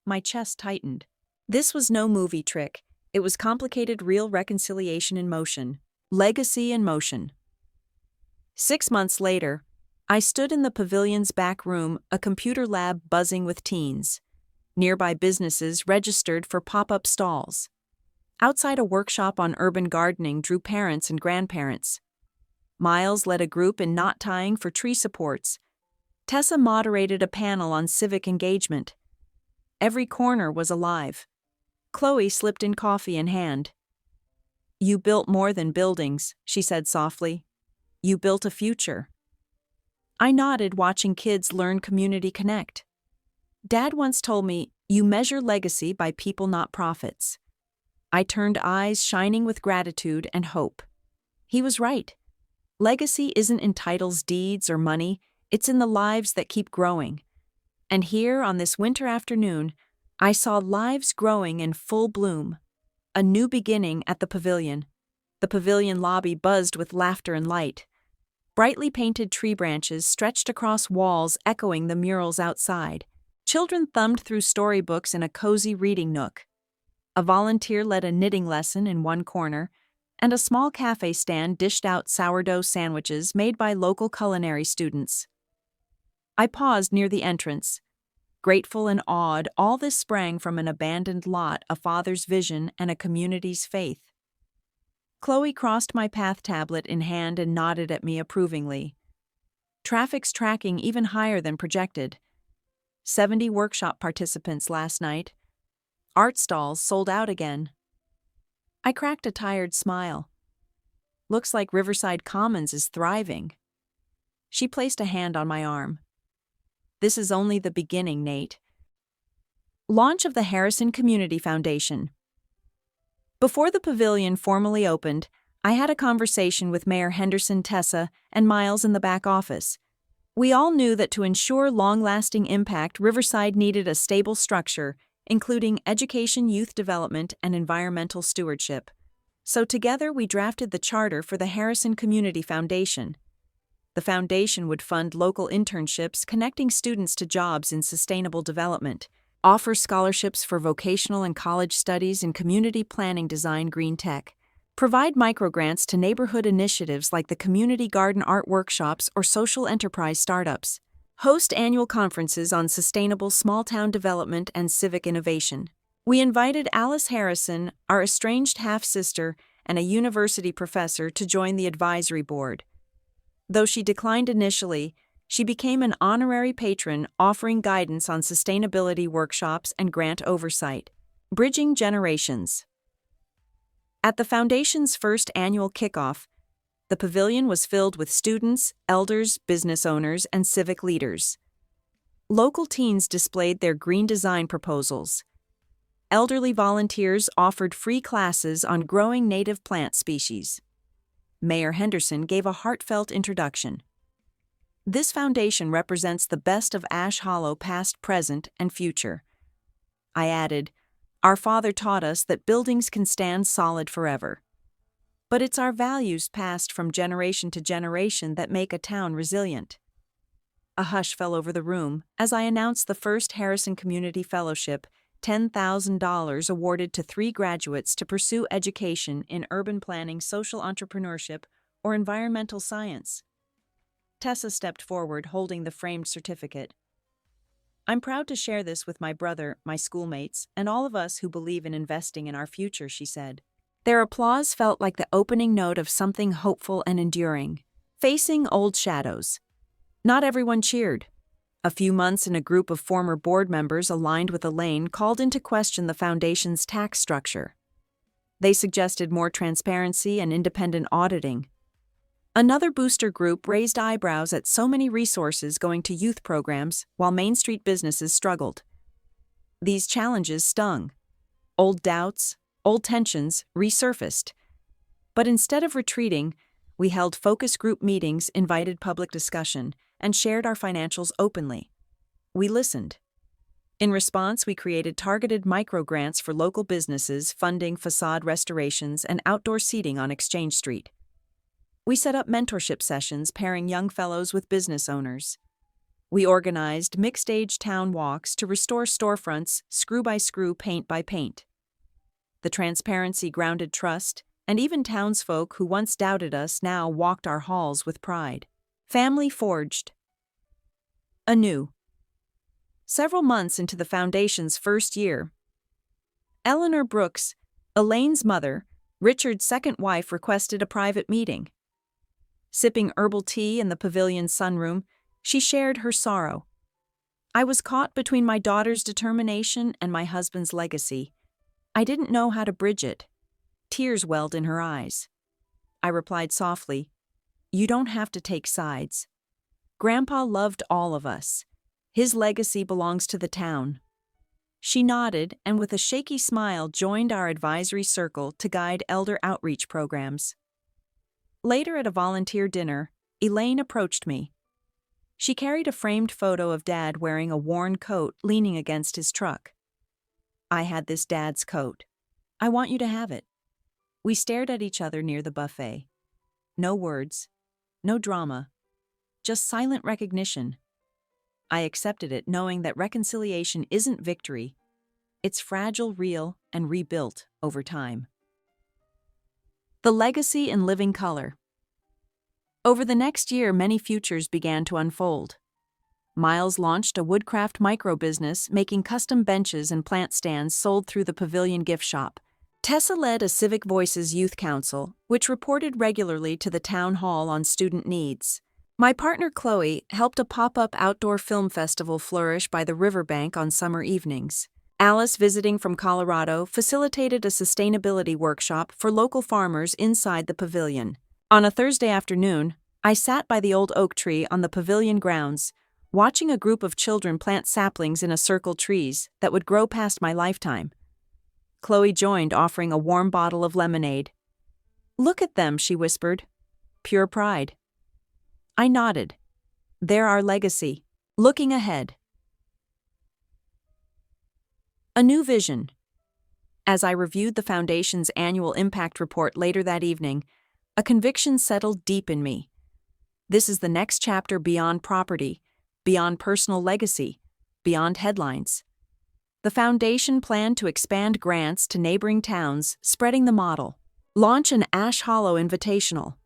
My chest tightened. This was no movie trick. It was complicated real reconciliation in motion, legacy in motion. 6 months later, I stood in the pavilion's back room, a computer lab buzzing with teens. Nearby businesses registered for pop-up stalls. Outside, a workshop on urban gardening drew parents and grandparents. Miles led a group in knot tying for tree supports. Tessa moderated a panel on civic engagement. Every corner was alive. Chloe slipped in, coffee in hand. "You built more than buildings," she said softly. "You built a future." I nodded, watching kids learn community connect. Dad once told me, "You measure legacy by people, not profits." I turned, eyes shining with gratitude and hope. He was right. Legacy isn't in titles, deeds, or money. It's in the lives that keep growing. And here, on this winter afternoon, I saw lives growing in full bloom. A new beginning at the pavilion. The pavilion lobby buzzed with laughter and light. Brightly painted tree branches stretched across walls, echoing the murals outside. Children thumbed through storybooks in a cozy reading nook. A volunteer led a knitting lesson in one corner, and a small cafe stand dished out sourdough sandwiches made by local culinary students. I paused near the entrance. Grateful and awed, all this sprang from an abandoned lot, a father's vision, and a community's faith. Chloe crossed my path, tablet in hand, and nodded at me approvingly. Traffic's tracking even higher than projected. 70 workshop participants last night. Art stalls sold out again. I cracked a tired smile. Looks like Riverside Commons is thriving. She placed a hand on my arm. This is only the beginning, Nate. Launch of the Harrison Community Foundation. Before the pavilion formally opened, I had a conversation with Mayor Henderson, Tessa, and Miles in the back office. We all knew that to ensure long-lasting impact, Riverside needed a stable structure, including education, youth development, and environmental stewardship. So together we drafted the charter for the Harrison Community Foundation. The foundation would fund local internships, connecting students to jobs in sustainable development, offer scholarships for vocational and college studies in community planning, design, green tech, provide microgrants to neighborhood initiatives like the community garden, art workshops, or social enterprise startups, host annual conferences on sustainable small-town development and civic innovation. We invited Alice Harrison, our estranged half-sister and a university professor, to join the advisory board. Though she declined initially, she became an honorary patron, offering guidance on sustainability workshops and grant oversight. Bridging generations. At the Foundation's first annual kickoff, the pavilion was filled with students, elders, business owners, and civic leaders. Local teens displayed their green design proposals. Elderly volunteers offered free classes on growing native plant species. Mayor Henderson gave a heartfelt introduction. This foundation represents the best of Ash Hollow, past, present, and future. I added, our father taught us that buildings can stand solid forever. But it's our values passed from generation to generation that make a town resilient. A hush fell over the room as I announced the first Harrison Community Fellowship, $10,000 awarded to 3 graduates to pursue education in urban planning, social entrepreneurship, or environmental science. Tessa stepped forward, holding the framed certificate. I'm proud to share this with my brother, my schoolmates, and all of us who believe in investing in our future, she said. Their applause felt like the opening note of something hopeful and enduring. Facing old shadows. Not everyone cheered. A few months in, a group of former board members aligned with Elaine called into question the foundation's tax structure. They suggested more transparency and independent auditing. Another booster group raised eyebrows at so many resources going to youth programs while Main Street businesses struggled. These challenges stung. Old doubts, old tensions resurfaced. But instead of retreating, we held focus group meetings, invited public discussion, and shared our financials openly. We listened. In response, we created targeted micro-grants for local businesses, funding facade restorations and outdoor seating on Exchange Street. We set up mentorship sessions, pairing young fellows with business owners. We organized mixed-age town walks to restore storefronts, screw by screw, paint by paint. The transparency grounded trust, and even townsfolk who once doubted us now walked our halls with pride. Family forged anew. Several months into the foundation's first year, Eleanor Brooks, Elaine's mother, Richard's second wife, requested a private meeting. Sipping herbal tea in the pavilion's sunroom, she shared her sorrow. I was caught between my daughter's determination and my husband's legacy. I didn't know how to bridge it. Tears welled in her eyes. I replied softly, "You don't have to take sides. Grandpa loved all of us. His legacy belongs to the town." She nodded and with a shaky smile joined our advisory circle to guide elder outreach programs. Later at a volunteer dinner, Elaine approached me. She carried a framed photo of Dad wearing a worn coat leaning against his truck. "I had this Dad's coat. I want you to have it." We stared at each other near the buffet. No words, no drama, just silent recognition. I accepted it, knowing that reconciliation isn't victory. It's fragile, real, and rebuilt over time. The legacy in living color. Over the next year, many futures began to unfold. Miles launched a woodcraft micro-business making custom benches and plant stands sold through the Pavilion gift shop. Tessa led a Civic Voices Youth Council, which reported regularly to the town hall on student needs. My partner Chloe helped a pop-up outdoor film festival flourish by the riverbank on summer evenings. Alice, visiting from Colorado, facilitated a sustainability workshop for local farmers inside the pavilion. On a Thursday afternoon, I sat by the old oak tree on the pavilion grounds, watching a group of children plant saplings in a circle trees that would grow past my lifetime. Chloe joined, offering a warm bottle of lemonade. "Look at them," she whispered. "Pure pride." I nodded. They're our legacy. Looking ahead. A new vision. As I reviewed the Foundation's annual impact report later that evening, a conviction settled deep in me. This is the next chapter beyond property, beyond personal legacy, beyond headlines. The Foundation planned to expand grants to neighboring towns, spreading the model. Launch an Ash Hollow Invitational,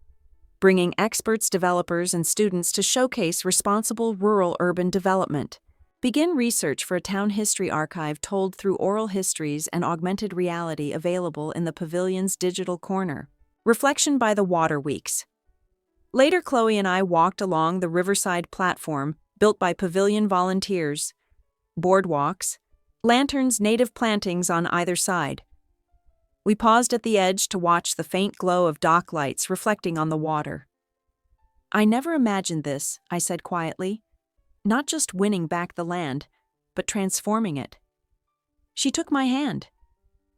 bringing experts, developers, and students to showcase responsible rural-urban development. Begin research for a town history archive told through oral histories and augmented reality available in the pavilion's digital corner. Reflection by the Water Weeks. Later, Chloe and I walked along the riverside platform built by pavilion volunteers, boardwalks, lanterns, native plantings on either side. We paused at the edge to watch the faint glow of dock lights reflecting on the water. "I never imagined this," I said quietly. "Not just winning back the land, but transforming it." She took my hand.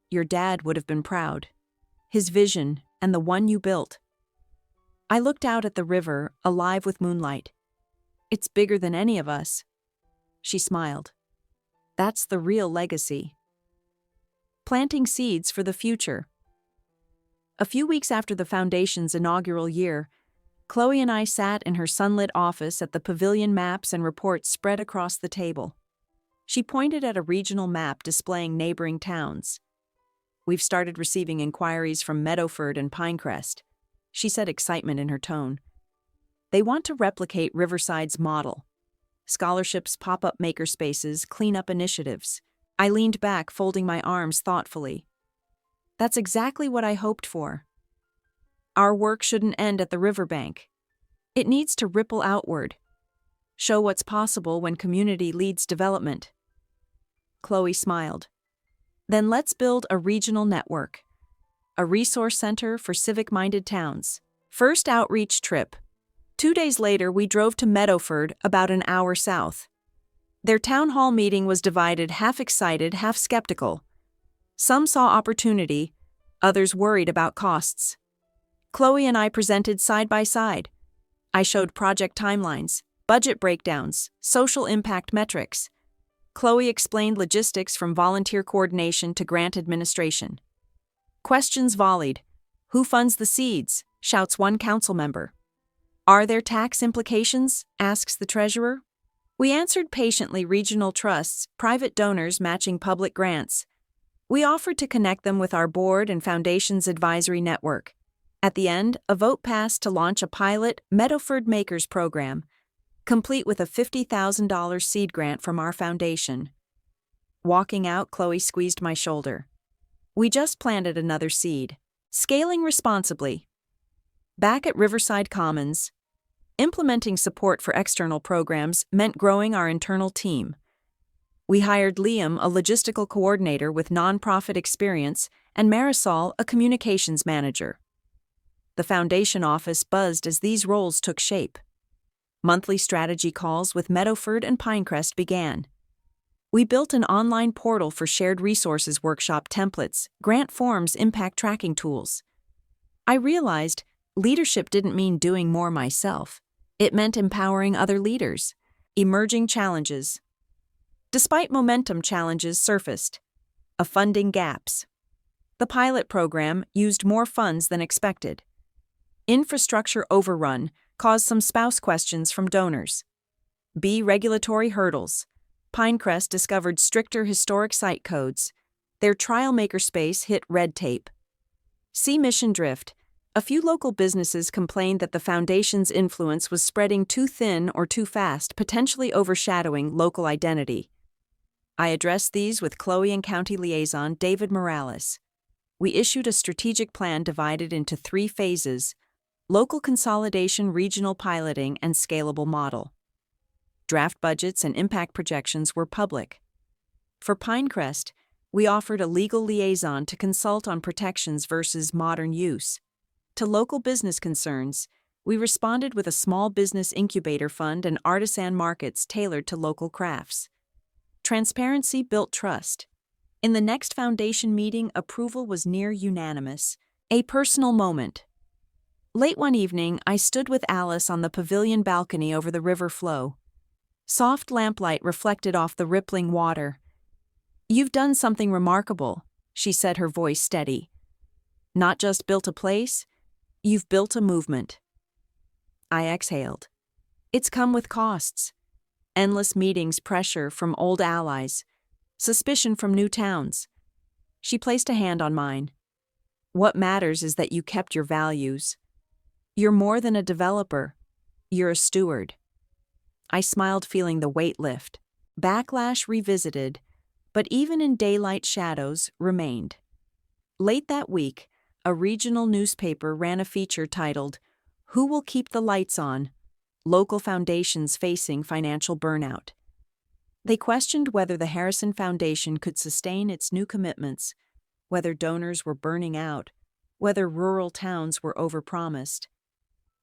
"Your dad would have been proud. His vision and the one you built." I looked out at the river, alive with moonlight. "It's bigger than any of us." She smiled. "That's the real legacy." Planting seeds for the future. A few weeks after the Foundation's inaugural year, Chloe and I sat in her sunlit office at the pavilion maps and reports spread across the table. She pointed at a regional map displaying neighboring towns. "We've started receiving inquiries from Meadowford and Pinecrest," she said, excitement in her tone. "They want to replicate Riverside's model. Scholarships, pop-up makerspaces, cleanup initiatives." I leaned back, folding my arms thoughtfully. "That's exactly what I hoped for. Our work shouldn't end at the riverbank. It needs to ripple outward, show what's possible when community leads development." Chloe smiled. "Then let's build a regional network, a resource center for civic-minded towns." First outreach trip. 2 days later, we drove to Meadowford, about an hour south. Their town hall meeting was divided, half excited, half skeptical. Some saw opportunity, others worried about costs. Chloe and I presented side by side. I showed project timelines, budget breakdowns, social impact metrics. Chloe explained logistics from volunteer coordination to grant administration. Questions volleyed. "Who funds the seeds?" shouts one council member. "Are there tax implications?" asks the treasurer. We answered patiently: regional trusts, private donors matching public grants. We offered to connect them with our board and foundation's advisory network. At the end, a vote passed to launch a pilot Meadowford Makers program, complete with a $50,000 seed grant from our foundation. Walking out, Chloe squeezed my shoulder. We just planted another seed. Scaling responsibly. Back at Riverside Commons, implementing support for external programs meant growing our internal team. We hired Liam, a logistical coordinator with nonprofit experience, and Marisol, a communications manager. The foundation office buzzed as these roles took shape. Monthly strategy calls with Meadowford and Pinecrest began. We built an online portal for shared resources workshop templates, grant forms, impact tracking tools. I realized leadership didn't mean doing more myself. It meant empowering other leaders. Emerging challenges. Despite momentum, challenges surfaced. Funding gaps. The pilot program used more funds than expected. Infrastructure overrun caused some spouse questions from donors. Regulatory hurdles. Pinecrest discovered stricter historic site codes. Their trial makerspace hit red tape. Mission drift. A few local businesses complained that the foundation's influence was spreading too thin or too fast, potentially overshadowing local identity. I addressed these with Chloe and County Liaison David Morales. We issued a strategic plan divided into 3 phases: local consolidation, regional piloting, and scalable model. Draft budgets and impact projections were public. For Pinecrest, we offered a legal liaison to consult on protections versus modern use. To local business concerns, we responded with a small business incubator fund and artisan markets tailored to local crafts. Transparency built trust. In the next foundation meeting, approval was near unanimous. A personal moment. Late one evening, I stood with Alice on the pavilion balcony over the river flow. Soft lamplight reflected off the rippling water. "You've done something remarkable," she said, her voice steady. "Not just built a place, you've built a movement." I exhaled. It's come with costs. Endless meetings, pressure from old allies, suspicion from new towns. She placed a hand on mine. "What matters is that you kept your values. You're more than a developer. You're a steward." I smiled, feeling the weight lift. Backlash revisited, but even in daylight, shadows remained. Late that week, a regional newspaper ran a feature titled, "Who Will Keep the Lights On? Local Foundations Facing Financial Burnout." They questioned whether the Harrison Foundation could sustain its new commitments, whether donors were burning out, whether rural towns were overpromised.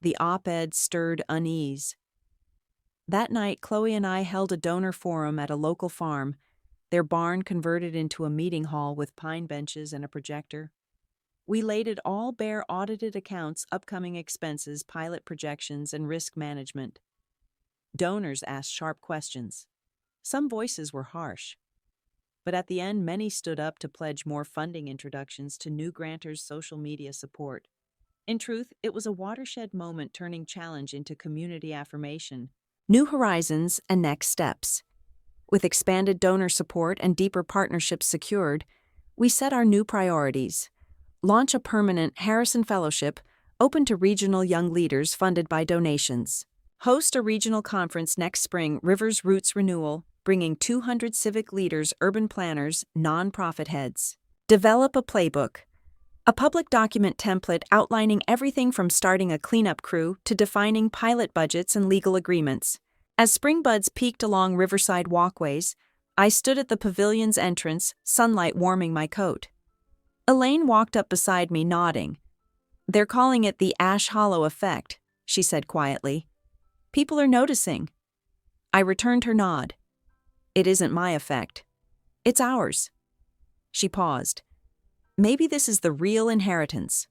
The op-ed stirred unease. That night, Chloe and I held a donor forum at a local farm, their barn converted into a meeting hall with pine benches and a projector. We laid it all bare: audited accounts, upcoming expenses, pilot projections, and risk management. Donors asked sharp questions. Some voices were harsh. But at the end, many stood up to pledge more funding, introductions to new grantors, social media support. In truth, it was a watershed moment, turning challenge into community affirmation. New horizons and next steps. With expanded donor support and deeper partnerships secured, we set our new priorities. Launch a permanent Harrison Fellowship open to regional young leaders funded by donations. Host a regional conference next spring, Rivers Roots Renewal, bringing 200 civic leaders, urban planners, nonprofit heads. Develop a playbook. A public document template outlining everything from starting a cleanup crew to defining pilot budgets and legal agreements. As spring buds peeked along riverside walkways, I stood at the pavilion's entrance, sunlight warming my coat. Elaine walked up beside me, nodding. "They're calling it the Ash Hollow effect," she said quietly. "People are noticing." I returned her nod. "It isn't my effect. It's ours." She paused. "Maybe this is the real inheritance."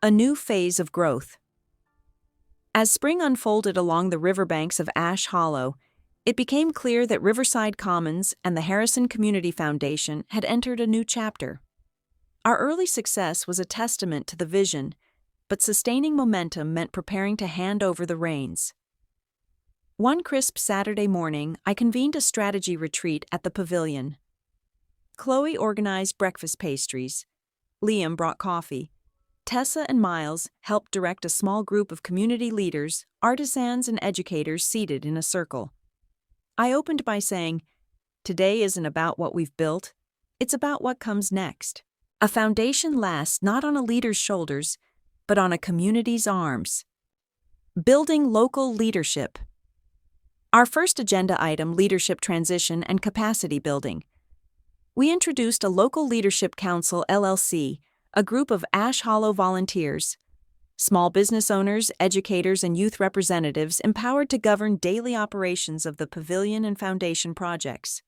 A new phase of growth. As spring unfolded along the riverbanks of Ash Hollow, it became clear that Riverside Commons and the Harrison Community Foundation had entered a new chapter. Our early success was a testament to the vision, but sustaining momentum meant preparing to hand over the reins. One crisp Saturday morning, I convened a strategy retreat at the pavilion. Chloe organized breakfast pastries. Liam brought coffee. Tessa and Miles helped direct a small group of community leaders, artisans, and educators seated in a circle. I opened by saying, "Today isn't about what we've built, it's about what comes next. A foundation lasts not on a leader's shoulders, but on a community's arms." Building local leadership. Our first agenda item: leadership transition and capacity building. We introduced a Local Leadership Council LLC, a group of Ash Hollow volunteers, small business owners, educators, and youth representatives empowered to govern daily operations of the pavilion and foundation projects.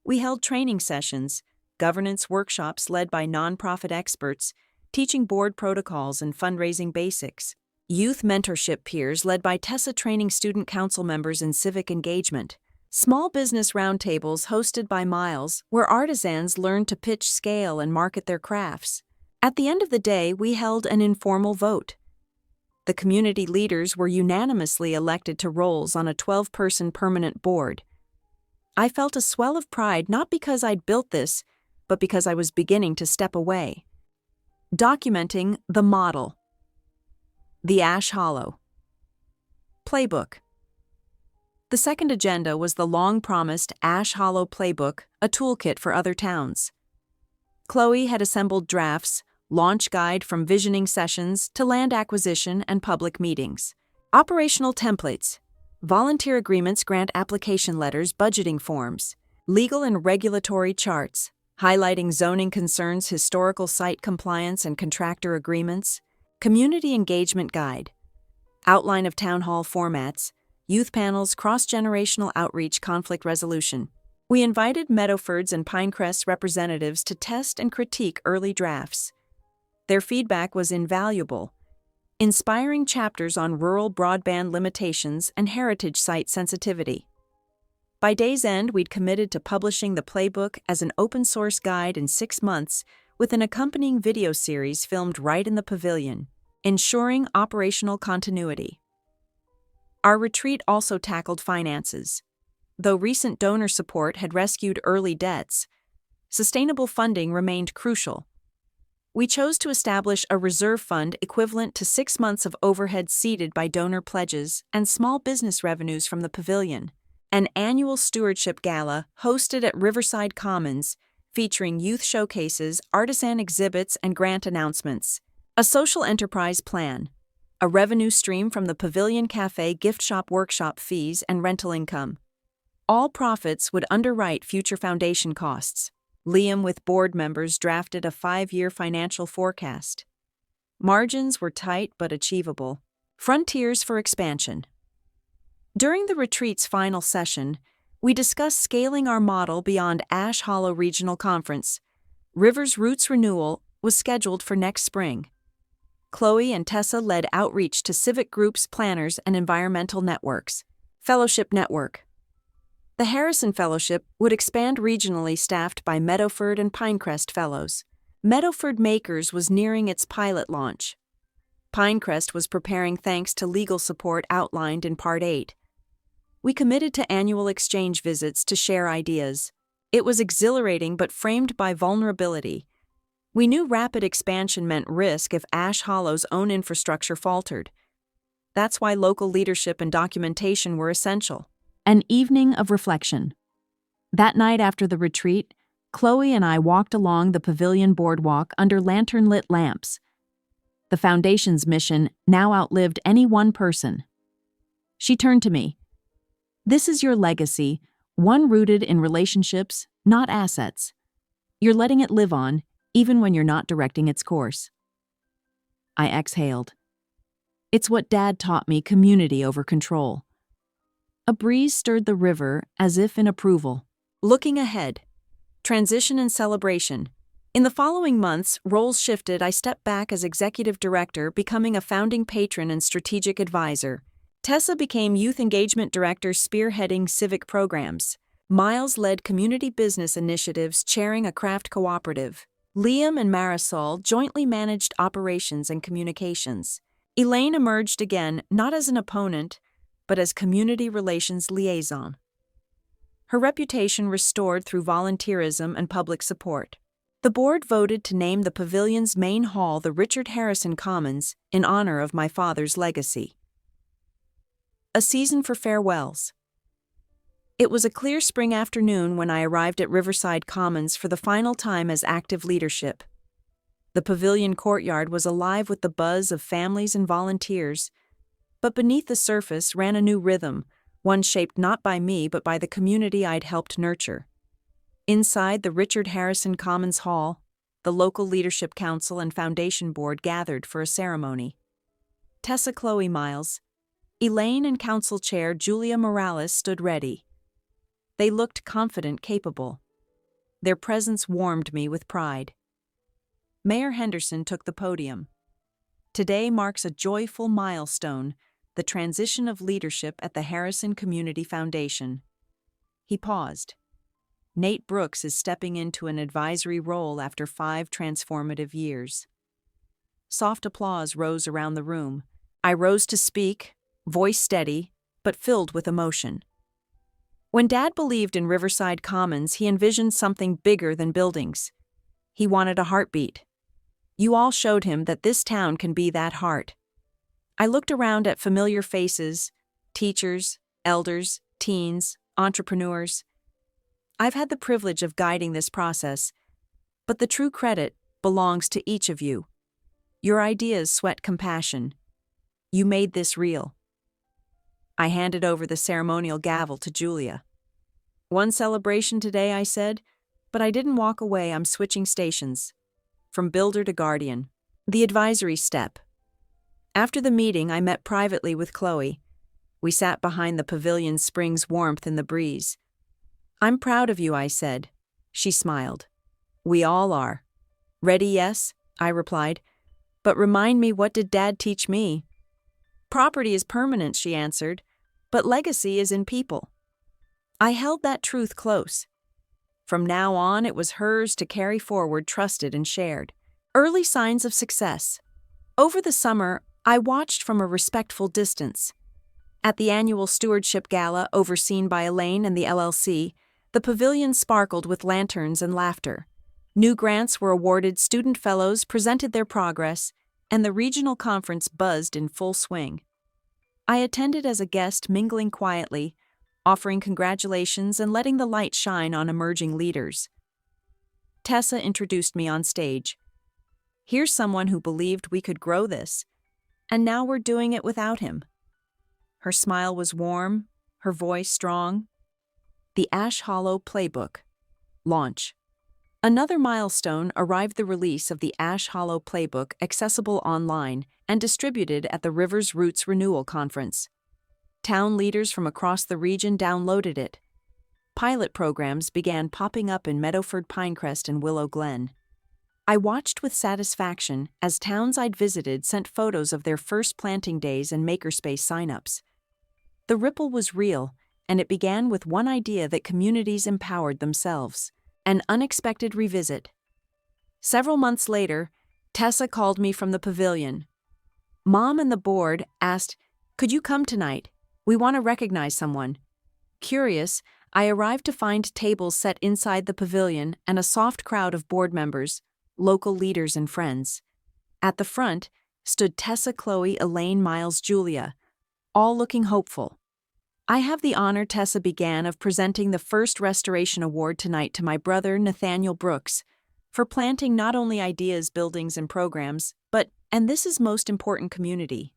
We held training sessions, governance workshops led by nonprofit experts, teaching board protocols and fundraising basics. Youth mentorship peers led by Tessa training student council members in civic engagement. Small business roundtables hosted by Miles, where artisans learned to pitch, scale, and market their crafts. At the end of the day, we held an informal vote. The community leaders were unanimously elected to roles on a 12-person permanent board. I felt a swell of pride not because I'd built this, but because I was beginning to step away. Documenting the model. The Ash Hollow Playbook. The second agenda was the long-promised Ash Hollow Playbook, a toolkit for other towns. Chloe had assembled drafts, launch guide from visioning sessions to land acquisition and public meetings. Operational templates, volunteer agreements, grant application letters, budgeting forms, legal and regulatory charts, highlighting zoning concerns, historical site compliance and contractor agreements, community engagement guide, outline of town hall formats, youth panels, cross-generational outreach, conflict resolution. We invited Meadowford's and Pinecrest's representatives to test and critique early drafts. Their feedback was invaluable, inspiring chapters on rural broadband limitations and heritage site sensitivity. By day's end, we'd committed to publishing the playbook as an open-source guide in 6 months with an accompanying video series filmed right in the pavilion, ensuring operational continuity. Our retreat also tackled finances. Though recent donor support had rescued early debts, sustainable funding remained crucial. We chose to establish a reserve fund equivalent to 6 months of overhead seeded by donor pledges and small business revenues from the pavilion. An annual stewardship gala hosted at Riverside Commons, featuring youth showcases, artisan exhibits, and grant announcements. A social enterprise plan. A revenue stream from the Pavilion Cafe gift shop workshop fees and rental income. All profits would underwrite future foundation costs. Liam with board members drafted a 5-year financial forecast. Margins were tight but achievable. Frontiers for expansion. During the retreat's final session, we discussed scaling our model beyond Ash Hollow Regional Conference. River's Roots Renewal was scheduled for next spring. Chloe and Tessa led outreach to civic groups, planners, and environmental networks. Fellowship Network. The Harrison Fellowship would expand regionally, staffed by Meadowford and Pinecrest Fellows. Meadowford Makers was nearing its pilot launch. Pinecrest was preparing thanks to legal support outlined in Part 8. We committed to annual exchange visits to share ideas. It was exhilarating but framed by vulnerability. We knew rapid expansion meant risk if Ash Hollow's own infrastructure faltered. That's why local leadership and documentation were essential. An evening of reflection. That night after the retreat, Chloe and I walked along the pavilion boardwalk under lantern-lit lamps. The Foundation's mission now outlived any one person. She turned to me. "This is your legacy, one rooted in relationships, not assets. You're letting it live on, even when you're not directing its course." I exhaled. It's what Dad taught me: community over control. A breeze stirred the river as if in approval. Looking ahead. Transition and celebration. In the following months, roles shifted. I stepped back as executive director, becoming a founding patron and strategic advisor. Tessa became youth engagement director, spearheading civic programs. Miles led community business initiatives, chairing a craft cooperative. Liam and Marisol jointly managed operations and communications. Elaine emerged again, not as an opponent, but as community relations liaison. her reputation restored through volunteerism and public support. The board voted to name the pavilion's main hall the Richard Harrison Commons in honor of my father's legacy. A season for farewells. It was a clear spring afternoon when I arrived at Riverside Commons for the final time as active leadership. The pavilion courtyard was alive with the buzz of families and volunteers, but beneath the surface ran a new rhythm, one shaped not by me but by the community I'd helped nurture. Inside the Richard Harrison Commons Hall, the local leadership council and foundation board gathered for a ceremony. Tessa Chloe Miles, Elaine and council chair Julia Morales stood ready. They looked confident, capable. Their presence warmed me with pride. Mayor Henderson took the podium. Today marks a joyful milestone, the transition of leadership at the Harrison Community Foundation. He paused. Nate Brooks is stepping into an advisory role after 5 transformative years. Soft applause rose around the room. I rose to speak, voice steady, but filled with emotion. When Dad believed in Riverside Commons, he envisioned something bigger than buildings. He wanted a heartbeat. You all showed him that this town can be that heart. I looked around at familiar faces, teachers, elders, teens, entrepreneurs. I've had the privilege of guiding this process, but the true credit belongs to each of you. Your ideas sweat compassion. You made this real. I handed over the ceremonial gavel to Julia. One celebration today, I said, but I didn't walk away. I'm switching stations. From builder to guardian. The advisory step. After the meeting, I met privately with Chloe. We sat behind the pavilion's spring's warmth in the breeze. I'm proud of you, I said. She smiled. We all are. Ready, yes? I replied. But remind me, what did Dad teach me? Property is permanent, she answered, but legacy is in people. I held that truth close. From now on, it was hers to carry forward, trusted and shared. Early signs of success. Over the summer, I watched from a respectful distance. At the annual stewardship gala overseen by Elaine and the LLC, the pavilion sparkled with lanterns and laughter. New grants were awarded, student fellows presented their progress, and the regional conference buzzed in full swing. I attended as a guest, mingling quietly, offering congratulations and letting the light shine on emerging leaders. Tessa introduced me on stage. Here's someone who believed we could grow this, and now we're doing it without him. Her smile was warm, her voice strong. The Ash Hollow Playbook. Launch. Another milestone arrived: the release of the Ash Hollow Playbook, accessible online and distributed at the Rivers Roots Renewal Conference. Town leaders from across the region downloaded it. Pilot programs began popping up in Meadowford, Pinecrest, and Willow Glen. I watched with satisfaction as towns I'd visited sent photos of their first planting days and makerspace signups. The ripple was real, and it began with one idea that communities empowered themselves. An unexpected revisit. Several months later, Tessa called me from the pavilion. Mom and the board asked, "Could you come tonight? We want to recognize someone." Curious, I arrived to find tables set inside the pavilion and a soft crowd of board members, local leaders and friends. At the front stood Tessa, Chloe, Elaine, Miles, Julia, all looking hopeful. I have the honor, Tessa began, of presenting the first Restoration Award tonight to my brother, Nathaniel Brooks, for planting not only ideas, buildings, and programs, but, and this is most important, community.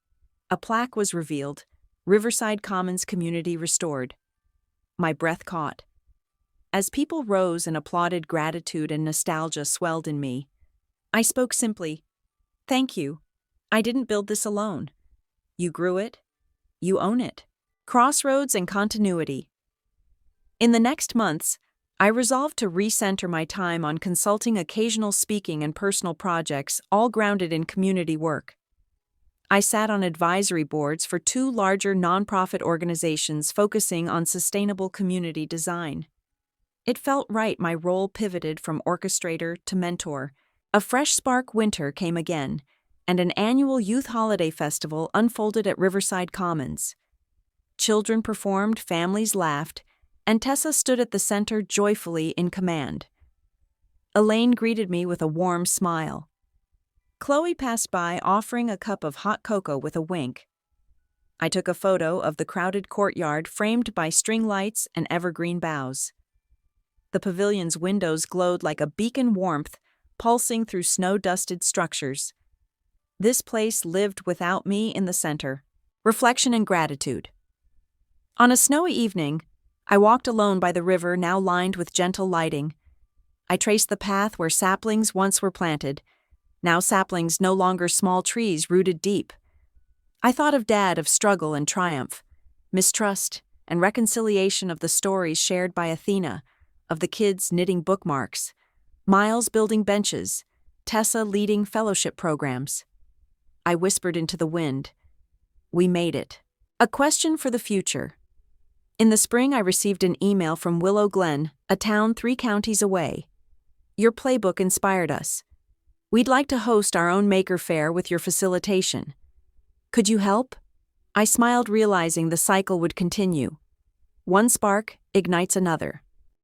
A plaque was revealed, Riverside Commons Community Restored. My breath caught. As people rose and applauded, gratitude and nostalgia swelled in me. I spoke simply, "Thank you. I didn't build this alone. You grew it. You own it." Crossroads and continuity. In the next months, I resolved to recenter my time on consulting, occasional speaking, and personal projects, all grounded in community work. I sat on advisory boards for 2 larger nonprofit organizations focusing on sustainable community design. It felt right. My role pivoted from orchestrator to mentor. A fresh spark. Winter came again, and an annual youth holiday festival unfolded at Riverside Commons. Children performed, families laughed, and Tessa stood at the center joyfully in command. Elaine greeted me with a warm smile. Chloe passed by offering a cup of hot cocoa with a wink. I took a photo of the crowded courtyard framed by string lights and evergreen boughs. The pavilion's windows glowed like a beacon warmth, pulsing through snow-dusted structures. This place lived without me in the center. Reflection and gratitude. On a snowy evening, I walked alone by the river now lined with gentle lighting. I traced the path where saplings once were planted, now saplings no longer small trees rooted deep. I thought of Dad, of struggle and triumph, mistrust and reconciliation, of the stories shared by Athena, of the kids knitting bookmarks, Miles building benches, Tessa leading fellowship programs. I whispered into the wind, "We made it." A question for the future. In the spring, I received an email from Willow Glen, a town 3 counties away. "Your playbook inspired us. We'd like to host our own maker fair with your facilitation. Could you help?" I smiled, realizing the cycle would continue. One spark ignites another.